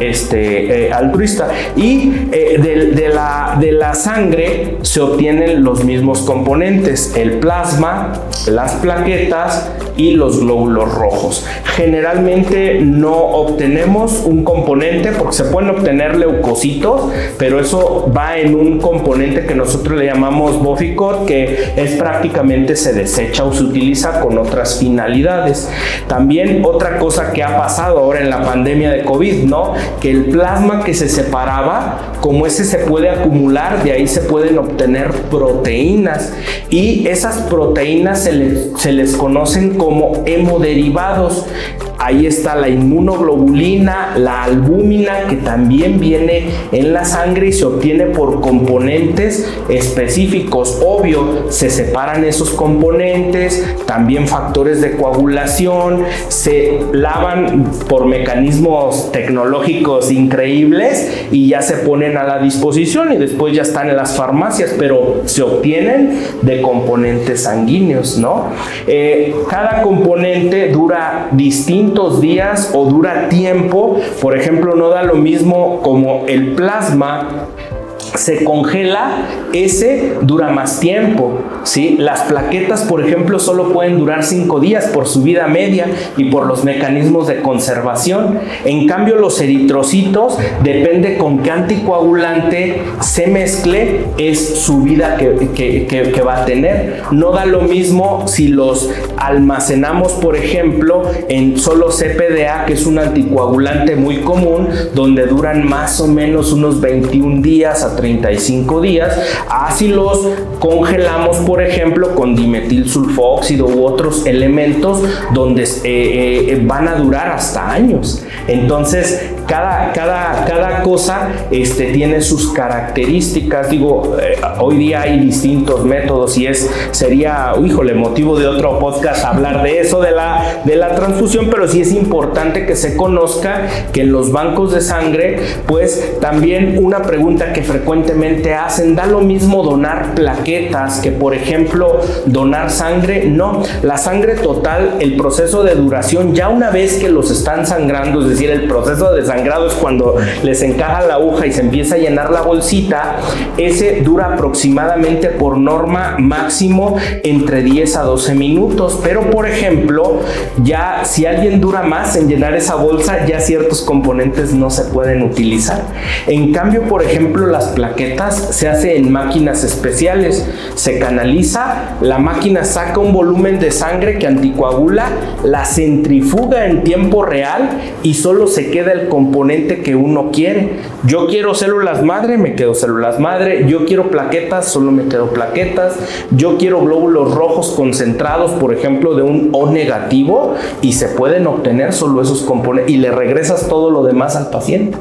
altruista. Y de la sangre se obtienen los mismos componentes: el plasma, las plaquetas y los glóbulos rojos. Generalmente no obtenemos un componente, porque se pueden obtener leucocitos, pero eso va en un componente componente que nosotros le llamamos Boficort, que es prácticamente se desecha o se utiliza con otras finalidades. También otra cosa que ha pasado ahora en la pandemia de COVID, ¿no? Que el plasma que se separaba, como ese se puede acumular, de ahí se pueden obtener proteínas, y esas proteínas se les conocen como hemoderivados. Ahí está la inmunoglobulina, la albúmina, que también viene en la sangre y se obtiene por componentes específicos. Obvio, se separan esos componentes, también factores de coagulación, se lavan por mecanismos tecnológicos increíbles y ya se ponen a la disposición y después ya están en las farmacias, pero se obtienen de componentes sanguíneos, ¿no? Cada componente dura distintos días o dura tiempo. Por ejemplo, no da lo mismo como el plasma se congela, ese dura más tiempo, ¿sí? Las plaquetas, por ejemplo, solo pueden durar 5 días por su vida media y por los mecanismos de conservación. En cambio, los eritrocitos, depende con qué anticoagulante se mezcle, es su vida que va a tener. No da lo mismo si los almacenamos, por ejemplo, en solo CPDA, que es un anticoagulante muy común, donde duran más o menos unos 21 días a 35 días, así los congelamos, por ejemplo, con dimetilsulfóxido u otros elementos donde van a durar hasta años. Entonces, cada cosa tiene sus características. Digo, hoy día hay distintos métodos y sería motivo de otro podcast hablar de eso, de la transfusión, pero sí es importante que se conozca que en los bancos de sangre, pues también una pregunta que frecuentemente hacen, ¿da lo mismo donar plaquetas que, por ejemplo, donar sangre? No, la sangre total, el proceso de duración, ya una vez que los están sangrando, es decir, el proceso de sangrado es cuando les encaja la aguja y se empieza a llenar la bolsita, ese dura aproximadamente por norma máximo entre 10 a 12 minutos, pero por ejemplo, ya si alguien dura más en llenar esa bolsa, ya ciertos componentes no se pueden utilizar. En cambio, por ejemplo, las plaquetas se hace en máquinas especiales, se canaliza, la máquina saca un volumen de sangre que anticoagula, la centrifuga en tiempo real y solo se queda el componente que uno quiere. Yo quiero células madre, me quedo células madre. Yo quiero plaquetas, solo me quedo plaquetas. Yo quiero glóbulos rojos concentrados, por ejemplo, de un O negativo, y se pueden obtener solo esos componentes y le regresas todo lo demás al paciente.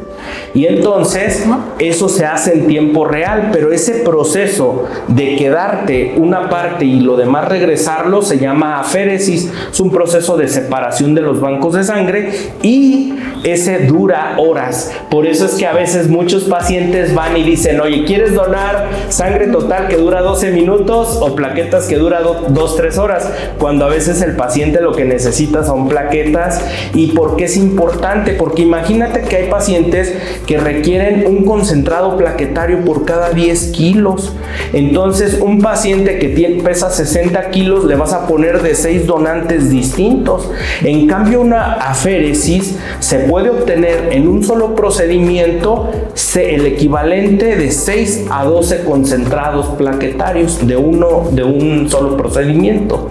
Y entonces eso se hace en tiempo real, pero ese proceso de quedarte una parte y lo demás regresarlo se llama aféresis. Es un proceso de separación de los bancos de sangre y ese dura horas. Por eso es que a veces muchos pacientes van y dicen, oye, ¿quieres donar sangre total que dura 12 minutos o plaquetas que dura 2-3 horas? Cuando a veces el paciente lo que necesita son plaquetas. ¿Y por qué es importante? Porque imagínate que hay pacientes que requieren un concentrado plaquetario por cada 10 kilos. Entonces, un paciente que pesa 60 kilos le vas a poner de 6 donantes distintos. En cambio, una aféresis se puede obtener en un solo procedimiento el equivalente de 6 a 12 concentrados plaquetarios de un solo procedimiento.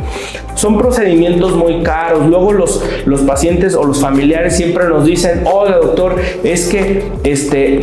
Son procedimientos muy caros. Luego los pacientes o los familiares siempre nos dicen, hola doctor, es que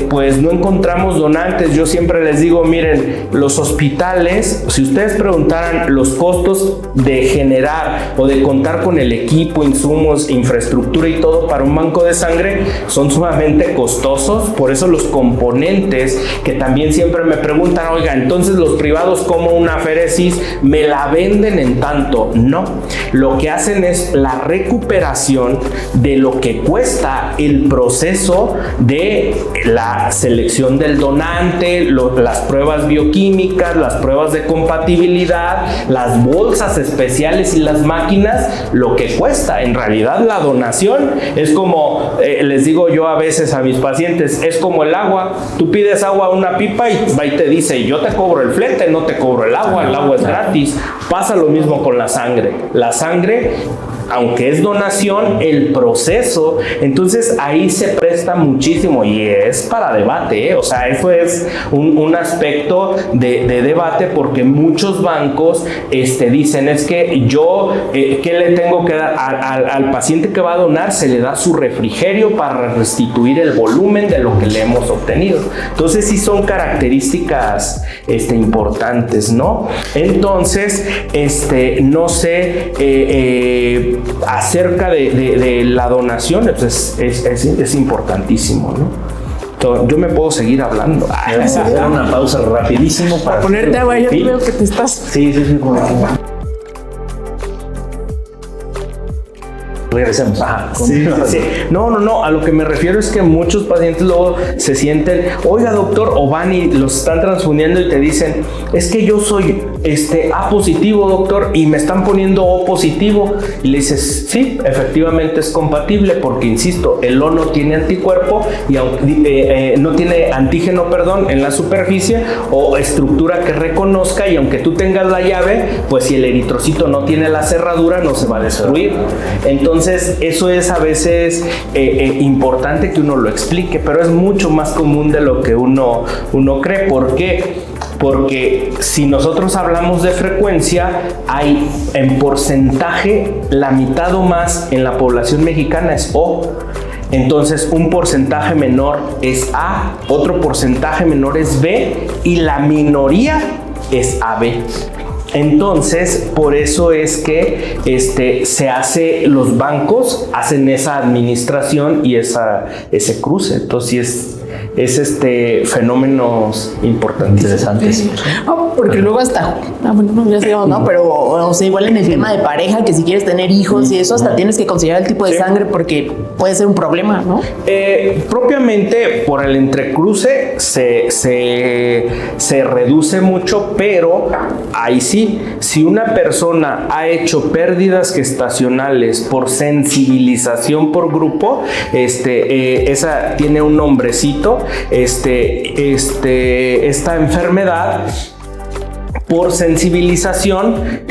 pues no encontramos donantes. Yo siempre les digo, miren, los hospitales, si ustedes preguntaran los costos de generar o de contar con el equipo, insumos, infraestructura y todo para un banco de sangre, son sumamente costosos. Por eso los componentes que también siempre me preguntan, oiga, entonces los privados, ¿cómo una aféresis me la venden en tanto? No, lo que hacen es la recuperación de lo que cuesta el proceso de la selección del donante, las pruebas bioquímicas, las pruebas de compatibilidad, las bolsas especiales y las máquinas, lo que cuesta. En realidad la donación es como, les digo yo a veces a mis pacientes, es como el agua. Tú pides agua a una pipa y va y te dice, yo te cobro el flete, no te cobro el agua es gratis. Pasa lo mismo con la sangre. La sangre aunque es donación, el proceso. Entonces ahí se presta muchísimo y es para debate, ¿eh? O sea, eso es un aspecto de debate, porque muchos bancos dicen, es que yo, ¿qué le tengo que dar? Al paciente que va a donar se le da su refrigerio para restituir el volumen de lo que le hemos obtenido. Entonces sí son características importantes, ¿no? Entonces, no sé, acerca de la donación, pues es importantísimo, ¿no? Yo me puedo seguir hablando. Vamos a hacer una pausa rapidísimo para ponerte agua. Yo veo que te estás... Sí. Regresemos. Ajá. Sí. No, a lo que me refiero es que muchos pacientes luego se sienten, oiga doctor, o van y los están transfundiendo y te dicen, es que yo soy A positivo, doctor, y me están poniendo O positivo. Y le dices, sí, efectivamente es compatible, porque insisto, el O no tiene anticuerpo y no tiene antígeno, en la superficie o estructura que reconozca, y aunque tú tengas la llave, pues si el eritrocito no tiene la cerradura, no se va a destruir. Entonces, eso es a veces importante que uno lo explique, pero es mucho más común de lo que uno cree. ¿Por qué? Porque si nosotros hablamos de frecuencia, hay en porcentaje la mitad o más en la población mexicana es O. Entonces, un porcentaje menor es A, otro porcentaje menor es B y la minoría es AB. Entonces, por eso es que los bancos hacen esa administración y ese cruce. Entonces, es fenómenos importantes. Interesantes. Porque luego hasta, ya sabemos, ¿no? Pero, o sea, igual en el tema de pareja, que si quieres tener hijos y eso, hasta tienes que considerar el tipo de sangre, porque puede ser un problema, ¿no? Propiamente por el entrecruce se reduce mucho, pero ahí sí, si una persona ha hecho pérdidas gestacionales por sensibilización por grupo, esa tiene un nombrecito, esta enfermedad por sensibilización,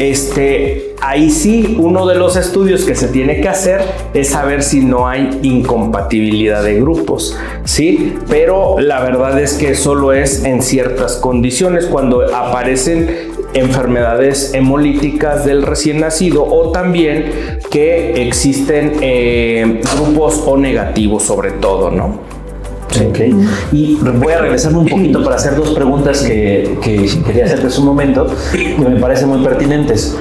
ahí sí, uno de los estudios que se tiene que hacer es saber si no hay incompatibilidad de grupos, ¿sí? Pero la verdad es que solo es en ciertas condiciones, cuando aparecen enfermedades hemolíticas del recién nacido, o también que existen grupos O negativos sobre todo, ¿no? Okay. Y voy a regresarme un poquito para hacer dos preguntas que quería hacerte hace un momento, que me parecen muy pertinentes.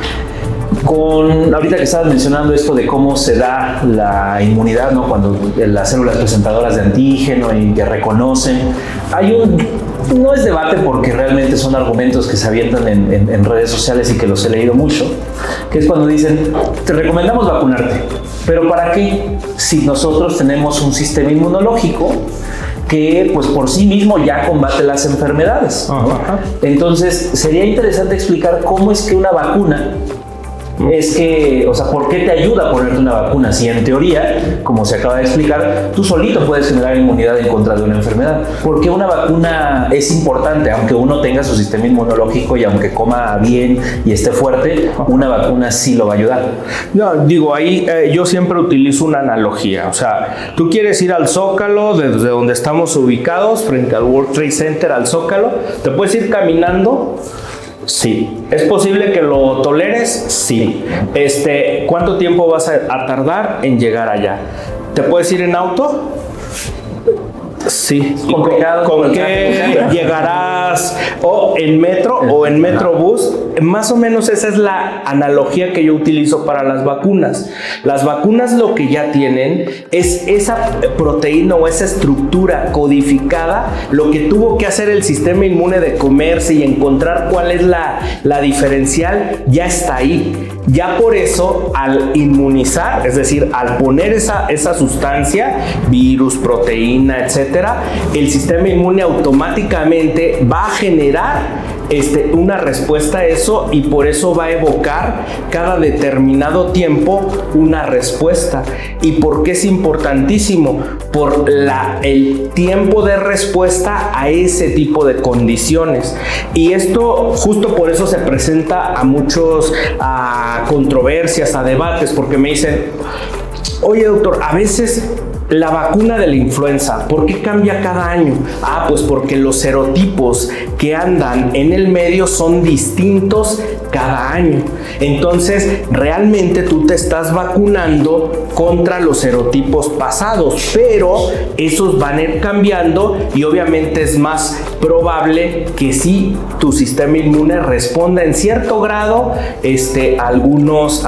Ahorita que estabas mencionando esto de cómo se da la inmunidad, ¿no? Cuando las células presentadoras de antígeno y que reconocen, no es debate, porque realmente son argumentos que se avientan en redes sociales y que los he leído mucho, que es cuando dicen, te recomendamos vacunarte, pero ¿para qué? Si nosotros tenemos un sistema inmunológico que pues por sí mismo ya combate las enfermedades, ¿no? Entonces sería interesante explicar cómo es que una vacuna ¿por qué te ayuda a ponerte una vacuna? Si en teoría, como se acaba de explicar, tú solito puedes generar inmunidad en contra de una enfermedad. ¿Por qué una vacuna es importante? Aunque uno tenga su sistema inmunológico y aunque coma bien y esté fuerte, una vacuna sí lo va a ayudar. No, digo, ahí yo siempre utilizo una analogía. O sea, tú quieres ir al Zócalo, desde donde estamos ubicados, frente al World Trade Center, al Zócalo, ¿te puedes ir caminando? Sí. ¿Es posible que lo toleres? Sí. ¿Cuánto tiempo vas a tardar en llegar allá? ¿Te puedes ir en auto? Sí. ¿Con qué llegarás? ¿O en metro o en metrobús? Más o menos esa es la analogía que yo utilizo para las vacunas. Las vacunas lo que ya tienen es esa proteína o esa estructura codificada. Lo que tuvo que hacer el sistema inmune de comerse y encontrar cuál es la diferencial, ya está ahí. Ya por eso, al inmunizar, es decir, al poner esa sustancia, virus, proteína, etcétera, el sistema inmune automáticamente va a generar una respuesta a eso, y por eso va a evocar cada determinado tiempo una respuesta. ¿Y por qué es importantísimo? Por el tiempo de respuesta a ese tipo de condiciones. Y esto justo por eso se presenta a controversias, a debates, porque me dicen: oye, doctor, a veces la vacuna de la influenza, ¿por qué cambia cada año? Pues porque los serotipos que andan en el medio son distintos cada año. Entonces, realmente tú te estás vacunando contra los serotipos pasados, pero esos van a ir cambiando, y obviamente es más probable que sí tu sistema inmune responda en cierto grado a algunos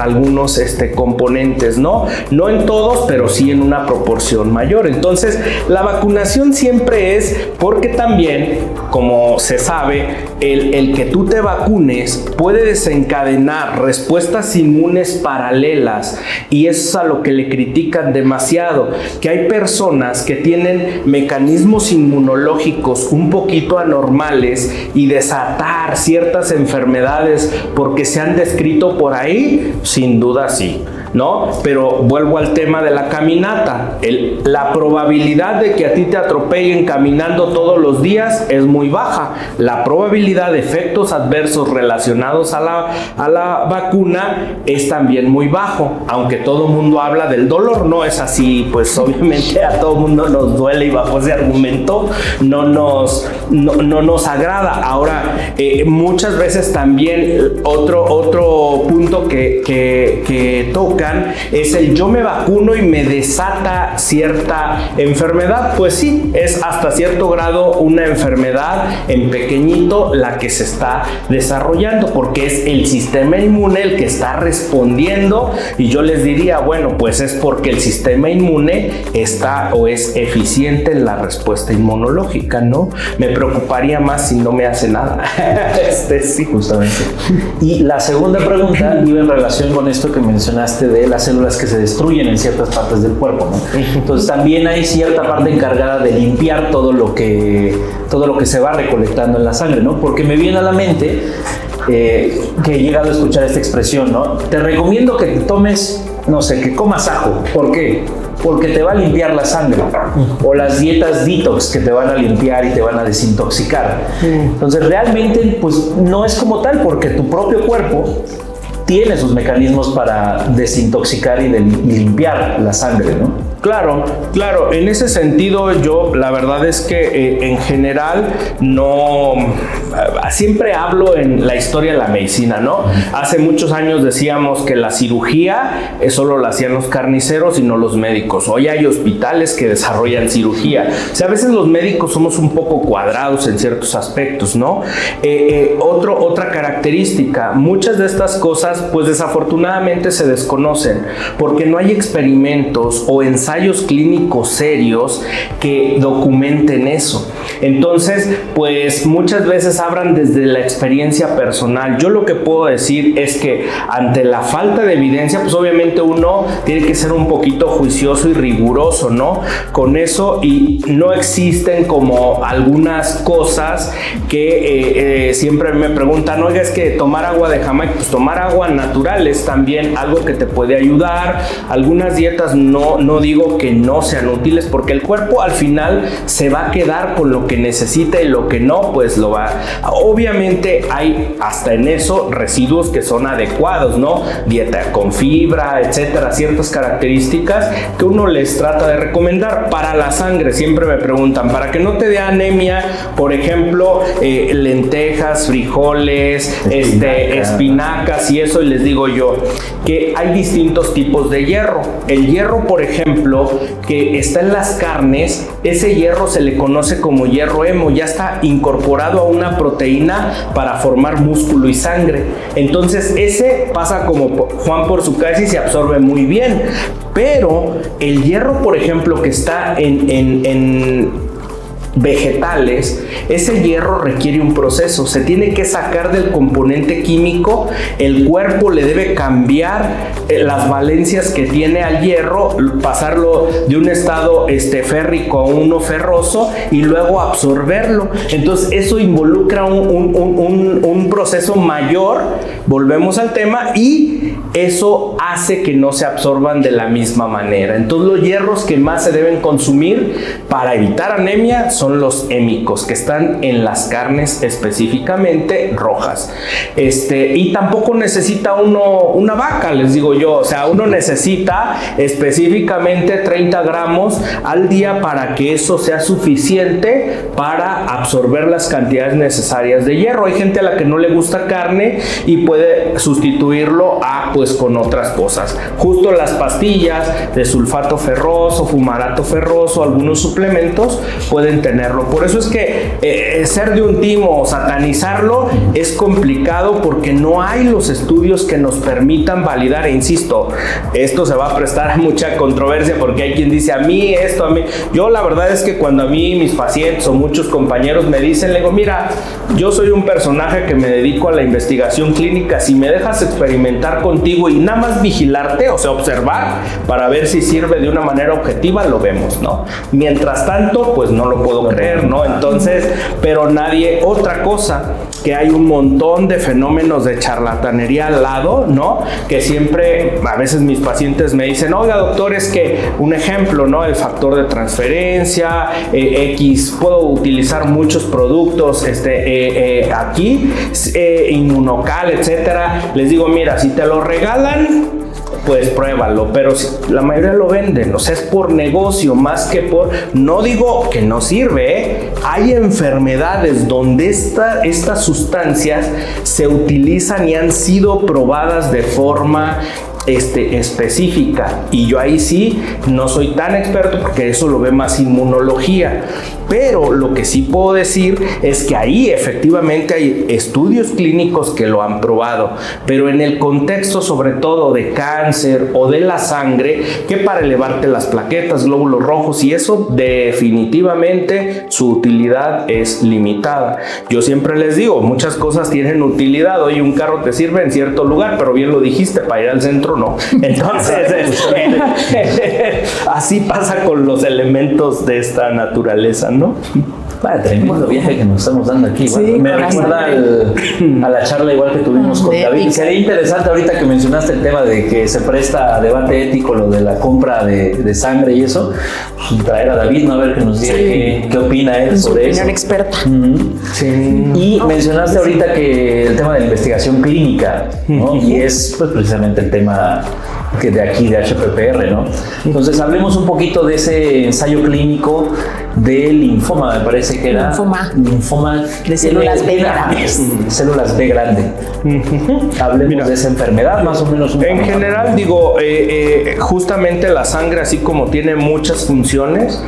componentes, ¿no? No en todos, pero sí en una proporción mayor. Entonces, la vacunación siempre es porque también, como se sabe, el que tú te vacunes puede desencadenar respuestas inmunes paralelas, y eso es a lo que le critican demasiado, que hay personas que tienen mecanismos inmunológicos un poquito anormales y desatar ciertas enfermedades porque se han descrito por ahí, sin duda sí, ¿no? Pero vuelvo al tema de la caminata. La probabilidad de que a ti te atropellen caminando todos los días es muy baja. La probabilidad de efectos adversos relacionados a la vacuna es también muy bajo. Aunque todo el mundo habla del dolor, no es así, pues obviamente a todo el mundo nos duele, y bajo ese argumento no nos agrada. Ahora, muchas veces también otro punto que toca es el yo me vacuno y me desata cierta enfermedad. Pues sí, es hasta cierto grado una enfermedad en pequeñito la que se está desarrollando, porque es el sistema inmune el que está respondiendo, y yo les diría, bueno, pues es porque el sistema inmune está o es eficiente en la respuesta inmunológica, ¿no? Me preocuparía más si no me hace nada. Sí, justamente. Y la segunda pregunta iba en relación con esto que mencionaste de las células que se destruyen en ciertas partes del cuerpo, ¿no? Entonces también hay cierta parte encargada de limpiar todo lo que se va recolectando en la sangre, ¿no? Porque me viene a la mente que he llegado a escuchar esta expresión, ¿no? Te recomiendo que te tomes, no sé, que comas ajo. ¿Por qué? Porque te va a limpiar la sangre. O las dietas detox que te van a limpiar y te van a desintoxicar. Entonces realmente pues no es como tal, porque tu propio cuerpo tiene sus mecanismos para desintoxicar y limpiar la sangre, ¿no? Claro, en ese sentido yo la verdad es que en general no, siempre hablo en la historia de la medicina, ¿no? Hace muchos años decíamos que la cirugía solo la hacían los carniceros y no los médicos. Hoy hay hospitales que desarrollan cirugía. O sea, a veces los médicos somos un poco cuadrados en ciertos aspectos, ¿no? Otra característica, muchas de estas cosas pues desafortunadamente se desconocen porque no hay experimentos o ensayos clínicos serios que documenten eso. Entonces, pues muchas veces hablan desde la experiencia personal. Yo lo que puedo decir es que ante la falta de evidencia, pues obviamente uno tiene que ser un poquito juicioso y riguroso, ¿no? Con eso, y no existen como algunas cosas que siempre me preguntan, oiga, es que tomar agua de Jamaica, pues tomar agua natural es también algo que te puede ayudar. Algunas dietas no digo que no sean útiles, porque el cuerpo al final se va a quedar con lo que necesita y lo que no, pues lo va. Obviamente hay hasta en eso residuos que son adecuados, ¿no? Dieta con fibra, etcétera, ciertas características que uno les trata de recomendar. Para la sangre siempre me preguntan, para que no te dé anemia, por ejemplo, lentejas, frijoles, espinacas y eso, y les digo yo que hay distintos tipos de hierro. El hierro, por ejemplo, que está en las carnes, ese hierro se le conoce como hierro hemo, ya está incorporado a una proteína para formar músculo y sangre. Entonces ese pasa como Juan por su casa y se absorbe muy bien. Pero el hierro, por ejemplo, que está en vegetales, ese hierro requiere un proceso, se tiene que sacar del componente químico, el cuerpo le debe cambiar las valencias que tiene al hierro, pasarlo de un estado férrico a uno ferroso y luego absorberlo. Entonces eso involucra un proceso mayor, volvemos al tema, y eso hace que no se absorban de la misma manera. Entonces los hierros que más se deben consumir para evitar anemia son los hémicos, que están en las carnes específicamente rojas. Y tampoco necesita uno una vaca, les digo yo, o sea, uno necesita específicamente 30 gramos al día para que eso sea suficiente para absorber las cantidades necesarias de hierro. Hay gente a la que no le gusta carne y puede sustituirlo pues con otras cosas. Justo las pastillas de sulfato ferroso, fumarato ferroso, algunos suplementos pueden tenerlo. Por eso es que ser de un timo o satanizarlo es complicado, porque no hay los estudios que nos permitan validar. E insisto, esto se va a prestar a mucha controversia, porque hay quien dice a mí esto, a mí. Yo la verdad es que cuando a mí mis pacientes o muchos compañeros me dicen, le digo, mira, yo soy un personaje que me dedico a la investigación clínica. Si me dejas experimentar contigo y nada más vigilarte, o sea, observar para ver si sirve de una manera objetiva, lo vemos, ¿no? Mientras tanto, pues no lo puedo creer, ¿no? Entonces, pero nadie, otra cosa, que hay un montón de fenómenos de charlatanería al lado, ¿no? Que siempre, a veces mis pacientes me dicen, oiga doctor, es que un ejemplo, ¿no? El factor de transferencia, X, puedo utilizar muchos productos aquí, Inmunocal, etcétera. Les digo, mira, si te lo regalan, pues pruébalo, pero la mayoría lo venden, o sea, es por negocio más que por... No digo que no sirve, ¿eh? Hay enfermedades donde estas sustancias se utilizan y han sido probadas de forma específica, y yo ahí sí no soy tan experto, porque eso lo ve más inmunología. Pero lo que sí puedo decir es que ahí efectivamente hay estudios clínicos que lo han probado, pero en el contexto sobre todo de cáncer o de la sangre, que para elevarte las plaquetas, glóbulos rojos, y eso definitivamente su utilidad es limitada. Yo siempre les digo, muchas cosas tienen utilidad. Oye, un carro te sirve en cierto lugar, pero bien lo dijiste, para ir al centro no. Entonces, así pasa con los elementos de esta naturaleza, ¿no? Vaya, tremendo viaje que nos estamos dando aquí. Sí, bueno, me recuerda a la charla igual que tuvimos con David. Sería interesante ahorita que mencionaste el tema de que se presta a debate ético lo de la compra de sangre y eso, traer a David, ¿no? A ver que nos diga qué opina él sobre eso. Opinión experta. Sí. Y mencionaste ahorita que el tema de la investigación clínica, ¿no? Y es pues precisamente el tema que de aquí de HPPR, ¿no? Entonces hablemos un poquito de ese ensayo clínico de linfoma, me parece que era linfoma de células B grandes. Células B grande. Hablemos de esa enfermedad, más o menos. En general, digo, justamente la sangre, así como tiene muchas funciones,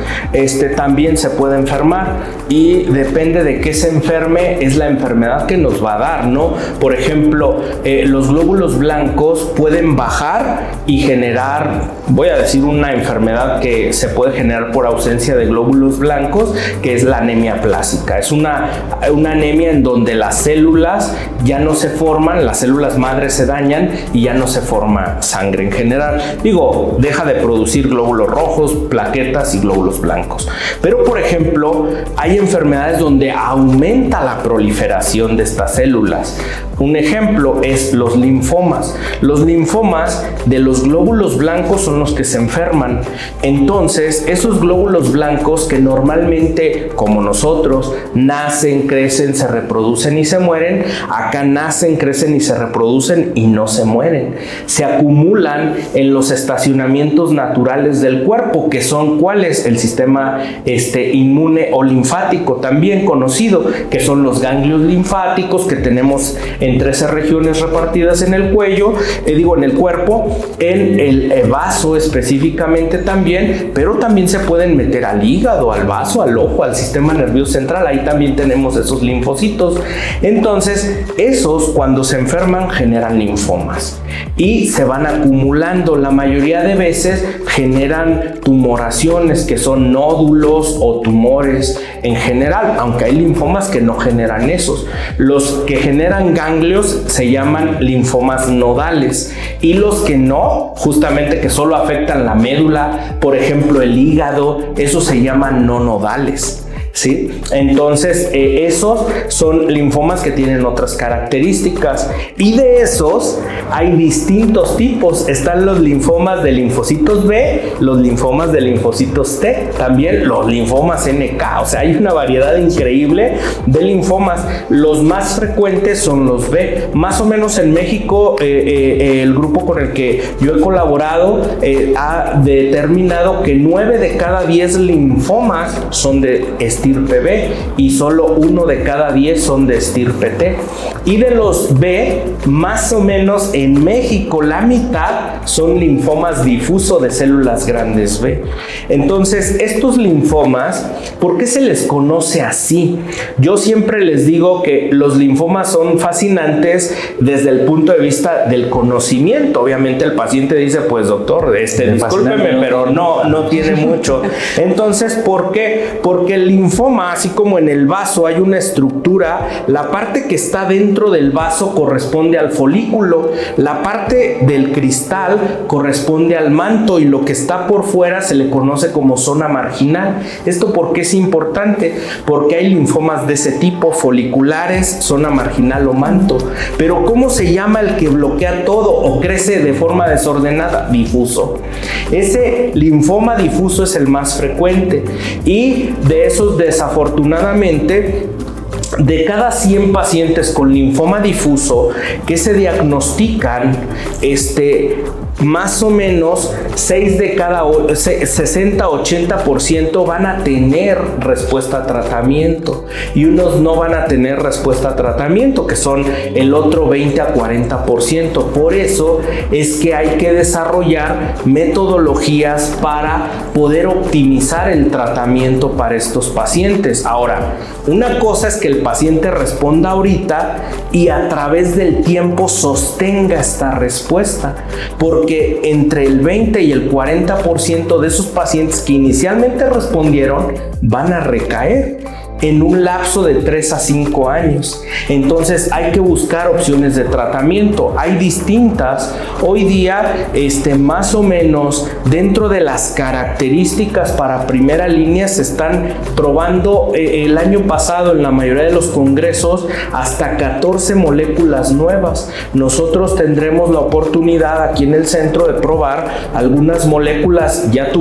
también se puede enfermar, y depende de qué se enferme, es la enfermedad que nos va a dar, ¿no? Por ejemplo, los glóbulos blancos pueden bajar y generar, voy a decir, una enfermedad que se puede generar por ausencia de glóbulos blancos, que es la anemia plásica. Es una anemia en donde las células ya no se forman, las células madres se dañan y ya no se forma sangre en general. Digo, deja de producir glóbulos rojos, plaquetas y glóbulos blancos. Pero, por ejemplo, hay enfermedades donde aumenta la proliferación de estas células. Un ejemplo es los linfomas. Los linfomas de los glóbulos blancos son los que se enferman. Entonces, esos glóbulos blancos que normalmente, como nosotros, nacen, crecen, se reproducen y se mueren, acá nacen, crecen y se reproducen y no se mueren. Se acumulan en los estacionamientos naturales del cuerpo, que son ¿cuáles? El sistema inmune o linfático, también conocido, que son los ganglios linfáticos que tenemos en 13 regiones repartidas en el cuello, en el cuerpo, en el vaso específicamente también, pero también se pueden meter al hígado, al vaso, al ojo, al sistema nervioso central. Ahí también tenemos esos linfocitos. Entonces, esos cuando se enferman generan linfomas y se van acumulando. La mayoría de veces generan tumoraciones, que son nódulos o tumores en general, aunque hay linfomas que no generan esos. Los que generan ganglios se llaman linfomas nodales, y los que no, justamente que solo afectan la médula, por ejemplo el hígado, esos se llaman no nodales. ¿Sí? Entonces esos son linfomas que tienen otras características, y de esos hay distintos tipos. Están los linfomas de linfocitos B, los linfomas de linfocitos T, también los linfomas NK. O sea, hay una variedad increíble de linfomas. Los más frecuentes son los B. Más o menos en México el grupo con el que yo he colaborado ha determinado que 9 de cada 10 linfomas son de estirpe B y solo 1 de cada 10 son de estirpe T. Y de los B, más o menos en México la mitad son linfomas difuso de células grandes B. Entonces, estos linfomas, ¿por qué se les conoce así? Yo siempre les digo que los linfomas son fascinantes desde el punto de vista del conocimiento. Obviamente el paciente dice, pues doctor, discúlpeme, pero no tiene mucho. Entonces, ¿por qué? Porque el linfoma, así como en el vaso hay una estructura, la parte que está dentro del vaso corresponde al folículo, la parte del cristal corresponde al manto, y lo que está por fuera se le conoce como zona marginal. ¿Esto por qué es importante? Porque hay linfomas de ese tipo, foliculares, zona marginal o manto. Pero ¿cómo se llama el que bloquea todo o crece de forma desordenada? Difuso. Ese linfoma difuso es el más frecuente, y de esos, desafortunadamente, de cada 100 pacientes con linfoma difuso que se diagnostican, más o menos 6 de cada 60-80% van a tener respuesta a tratamiento, y unos no van a tener respuesta a tratamiento, que son el otro 20-40%. Por eso es que hay que desarrollar metodologías para poder optimizar el tratamiento para estos pacientes. Ahora, una cosa es que el paciente responda ahorita y a través del tiempo sostenga esta respuesta, porque entre el 20 y el 40% de esos pacientes que inicialmente respondieron van a recaer en un lapso de 3 a 5 años. Entonces hay que buscar opciones de tratamiento. Hay distintas. Hoy día, más o menos dentro de las características para primera línea, se están probando el año pasado en la mayoría de los congresos hasta 14 moléculas nuevas. Nosotros tendremos la oportunidad aquí en el centro de probar algunas moléculas. Ya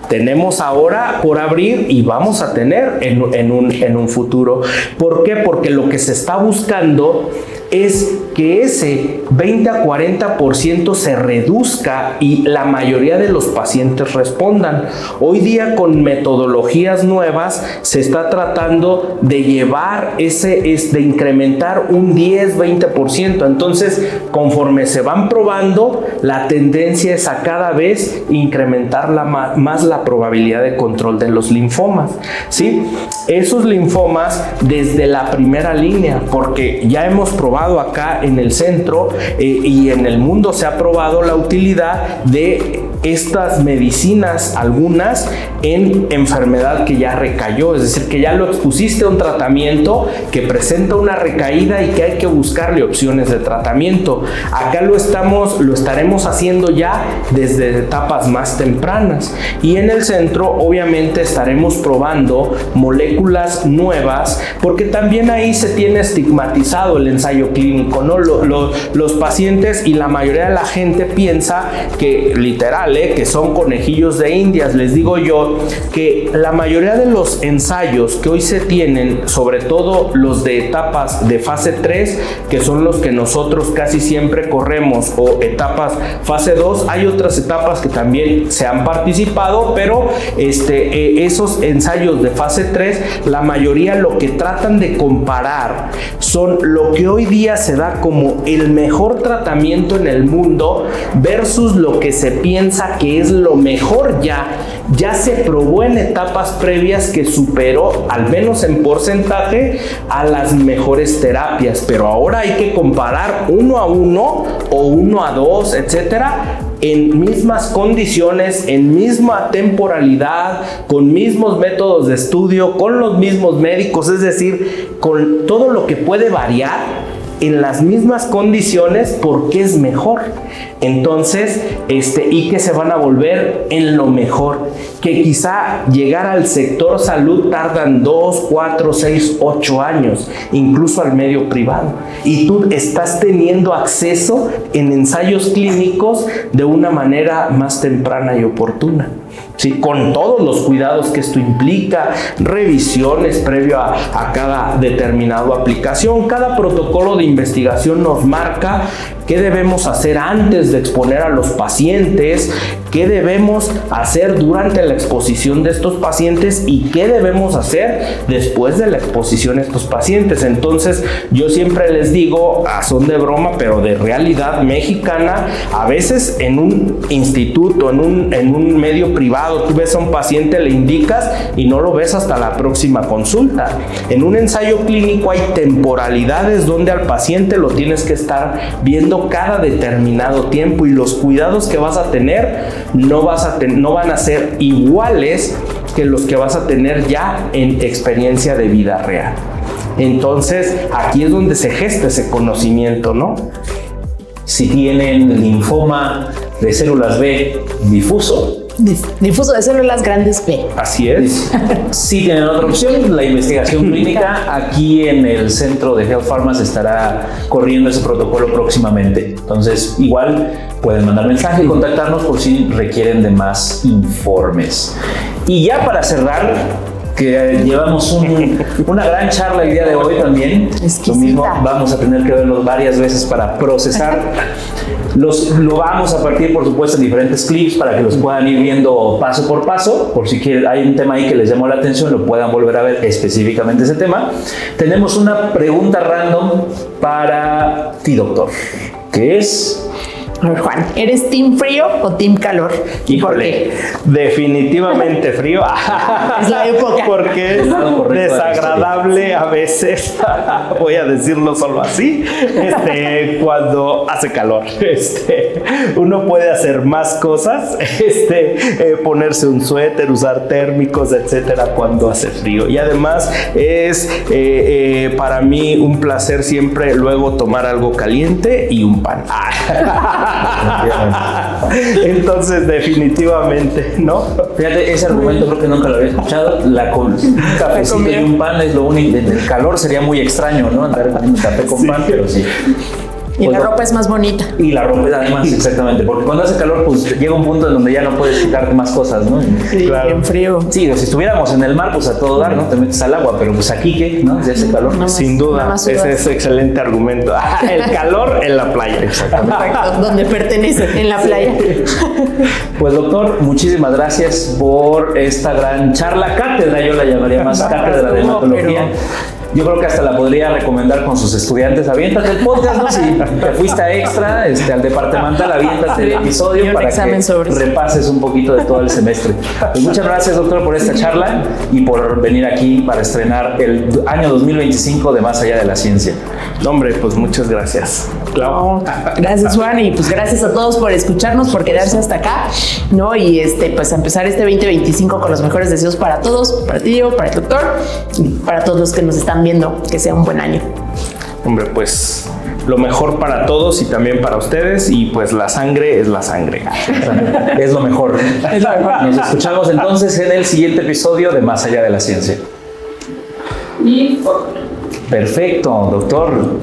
tenemos ahora por abrir, y vamos a tener en un futuro. ¿Por qué? Porque lo que se está buscando es que ese 20 a 40% se reduzca y la mayoría de los pacientes respondan. Hoy día, con metodologías nuevas, se está tratando de llevar de incrementar un 10-20%. Entonces, conforme se van probando, la tendencia es a cada vez incrementar más la probabilidad de control de los linfomas, ¿sí? Esos linfomas desde la primera línea, porque ya hemos probado acá en el centro y en el mundo se ha probado la utilidad de estas medicinas, algunas en enfermedad que ya recayó, es decir, que ya lo expusiste a un tratamiento que presenta una recaída y que hay que buscarle opciones de tratamiento. Acá lo estaremos haciendo ya desde etapas más tempranas, y en el centro obviamente estaremos probando moléculas nuevas, porque también ahí se tiene estigmatizado el ensayo clínico, ¿no? Los pacientes y la mayoría de la gente piensa que literal, que son conejillos de indias. Les digo yo que la mayoría de los ensayos que hoy se tienen, sobre todo los de etapas de fase 3, que son los que nosotros casi siempre corremos, o etapas fase 2, hay otras etapas que también se han participado, pero esos ensayos de fase 3, la mayoría lo que tratan de comparar son lo que hoy día se da como el mejor tratamiento en el mundo versus lo que se piensa que es lo mejor ya se probó en etapas previas que superó, al menos en porcentaje, a las mejores terapias. Pero ahora hay que comparar 1 a 1 o 1 a 2, etcétera, en mismas condiciones, en misma temporalidad, con mismos métodos de estudio, con los mismos médicos, es decir, con todo lo que puede variar en las mismas condiciones porque es mejor. Entonces, y que se van a volver en lo mejor, que quizá llegar al sector salud tardan 2, 4, 6, 8 años, incluso al medio privado. Y tú estás teniendo acceso en ensayos clínicos de una manera más temprana y oportuna. Sí, con todos los cuidados que esto implica, revisiones previo a cada determinada aplicación. Cada protocolo de investigación nos marca qué debemos hacer antes de exponer a los pacientes, qué debemos hacer durante la exposición de estos pacientes y qué debemos hacer después de la exposición a estos pacientes. Entonces, yo siempre les digo, a son de broma, pero de realidad mexicana, a veces en un instituto, en un medio privado, tú ves a un paciente, le indicas y no lo ves hasta la próxima consulta. En un ensayo clínico hay temporalidades donde al paciente lo tienes que estar viendo cada determinado tiempo y los cuidados que vas a tener no van a ser iguales que los que vas a tener ya en experiencia de vida real. Entonces, aquí es donde se gesta ese conocimiento, ¿no? Si tienen linfoma de células B difuso de células grandes B. Así es. Si tienen otra opción, la investigación clínica, aquí en el centro de Health Pharma se estará corriendo ese protocolo próximamente. Entonces, igual pueden mandar mensaje y contactarnos por si requieren de más informes. Y ya para cerrar, que llevamos una gran charla el día de hoy también. Lo mismo, vamos a tener que verlos varias veces para procesar. Lo vamos a partir, por supuesto, en diferentes clips para que los puedan ir viendo paso por paso. Por si quieren, hay un tema ahí que les llamó la atención, lo puedan volver a ver específicamente ese tema. Tenemos una pregunta random para ti, doctor, que es... A ver, Juan, ¿eres team frío o team calor? Híjole, definitivamente frío. Es la época. Porque es desagradable a veces, voy a decirlo solo así, cuando hace calor. Uno puede hacer más cosas, ponerse un suéter, usar térmicos, etcétera, cuando hace frío. Y además es para mí un placer siempre luego tomar algo caliente y un pan. Entonces, definitivamente, ¿no? Fíjate, ese argumento creo que nunca lo había escuchado. Un cafecito y un pan es lo único. El calor sería muy extraño, ¿no? Andar comiendo café con pan, pero sí. Y pues la ropa es más bonita. Y la ropa además, exactamente, porque cuando hace calor, pues llega un punto en donde ya no puedes quitarte más cosas, ¿no? Sí, claro. En frío. Sí, si estuviéramos en el mar, pues a todo dar, ¿no? Te metes al agua, pero pues aquí, ¿qué? ¿No? Si hace calor. Sin duda, ese es excelente argumento. El calor en la playa. Exactamente. Perfecto, donde pertenece, en la playa. Pues doctor, muchísimas gracias por esta gran charla, cátedra, yo la llamaría más cátedra de hematología. Yo creo que hasta la podría recomendar con sus estudiantes. Aviéntate el podcast, ¿no? Si te fuiste a extra, al departamental, aviéntate el episodio para que repases un poquito de todo el semestre. Pues muchas gracias, doctor, por esta charla y por venir aquí para estrenar el año 2025 de Más Allá de la Ciencia. No, hombre, pues muchas gracias. Claro. Gracias, Juan, y pues gracias a todos por escucharnos, por quedarse hasta acá, ¿no? Y pues a empezar este 2025 con los mejores deseos para todos, para ti, para el doctor, y para todos los que nos están viendo, que sea un buen año. Hombre, pues lo mejor para todos y también para ustedes, y pues la sangre es la sangre. Es lo mejor. Es lo mejor. Nos escuchamos entonces en el siguiente episodio de Más Allá de la Ciencia. Perfecto, doctor.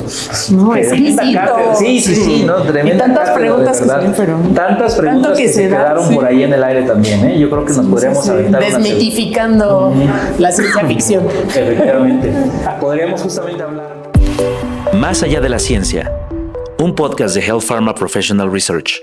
No, exquisito. Sí, ¿no? Tremenda. Y tantas preguntas que se fueron. Tantas preguntas que se quedaron por ahí en el aire también, ¿eh? Yo creo que nos podríamos aventar desmitificando la ciencia ficción. Efectivamente. Podríamos justamente hablar. Más Allá de la Ciencia, un podcast de Health Pharma Professional Research.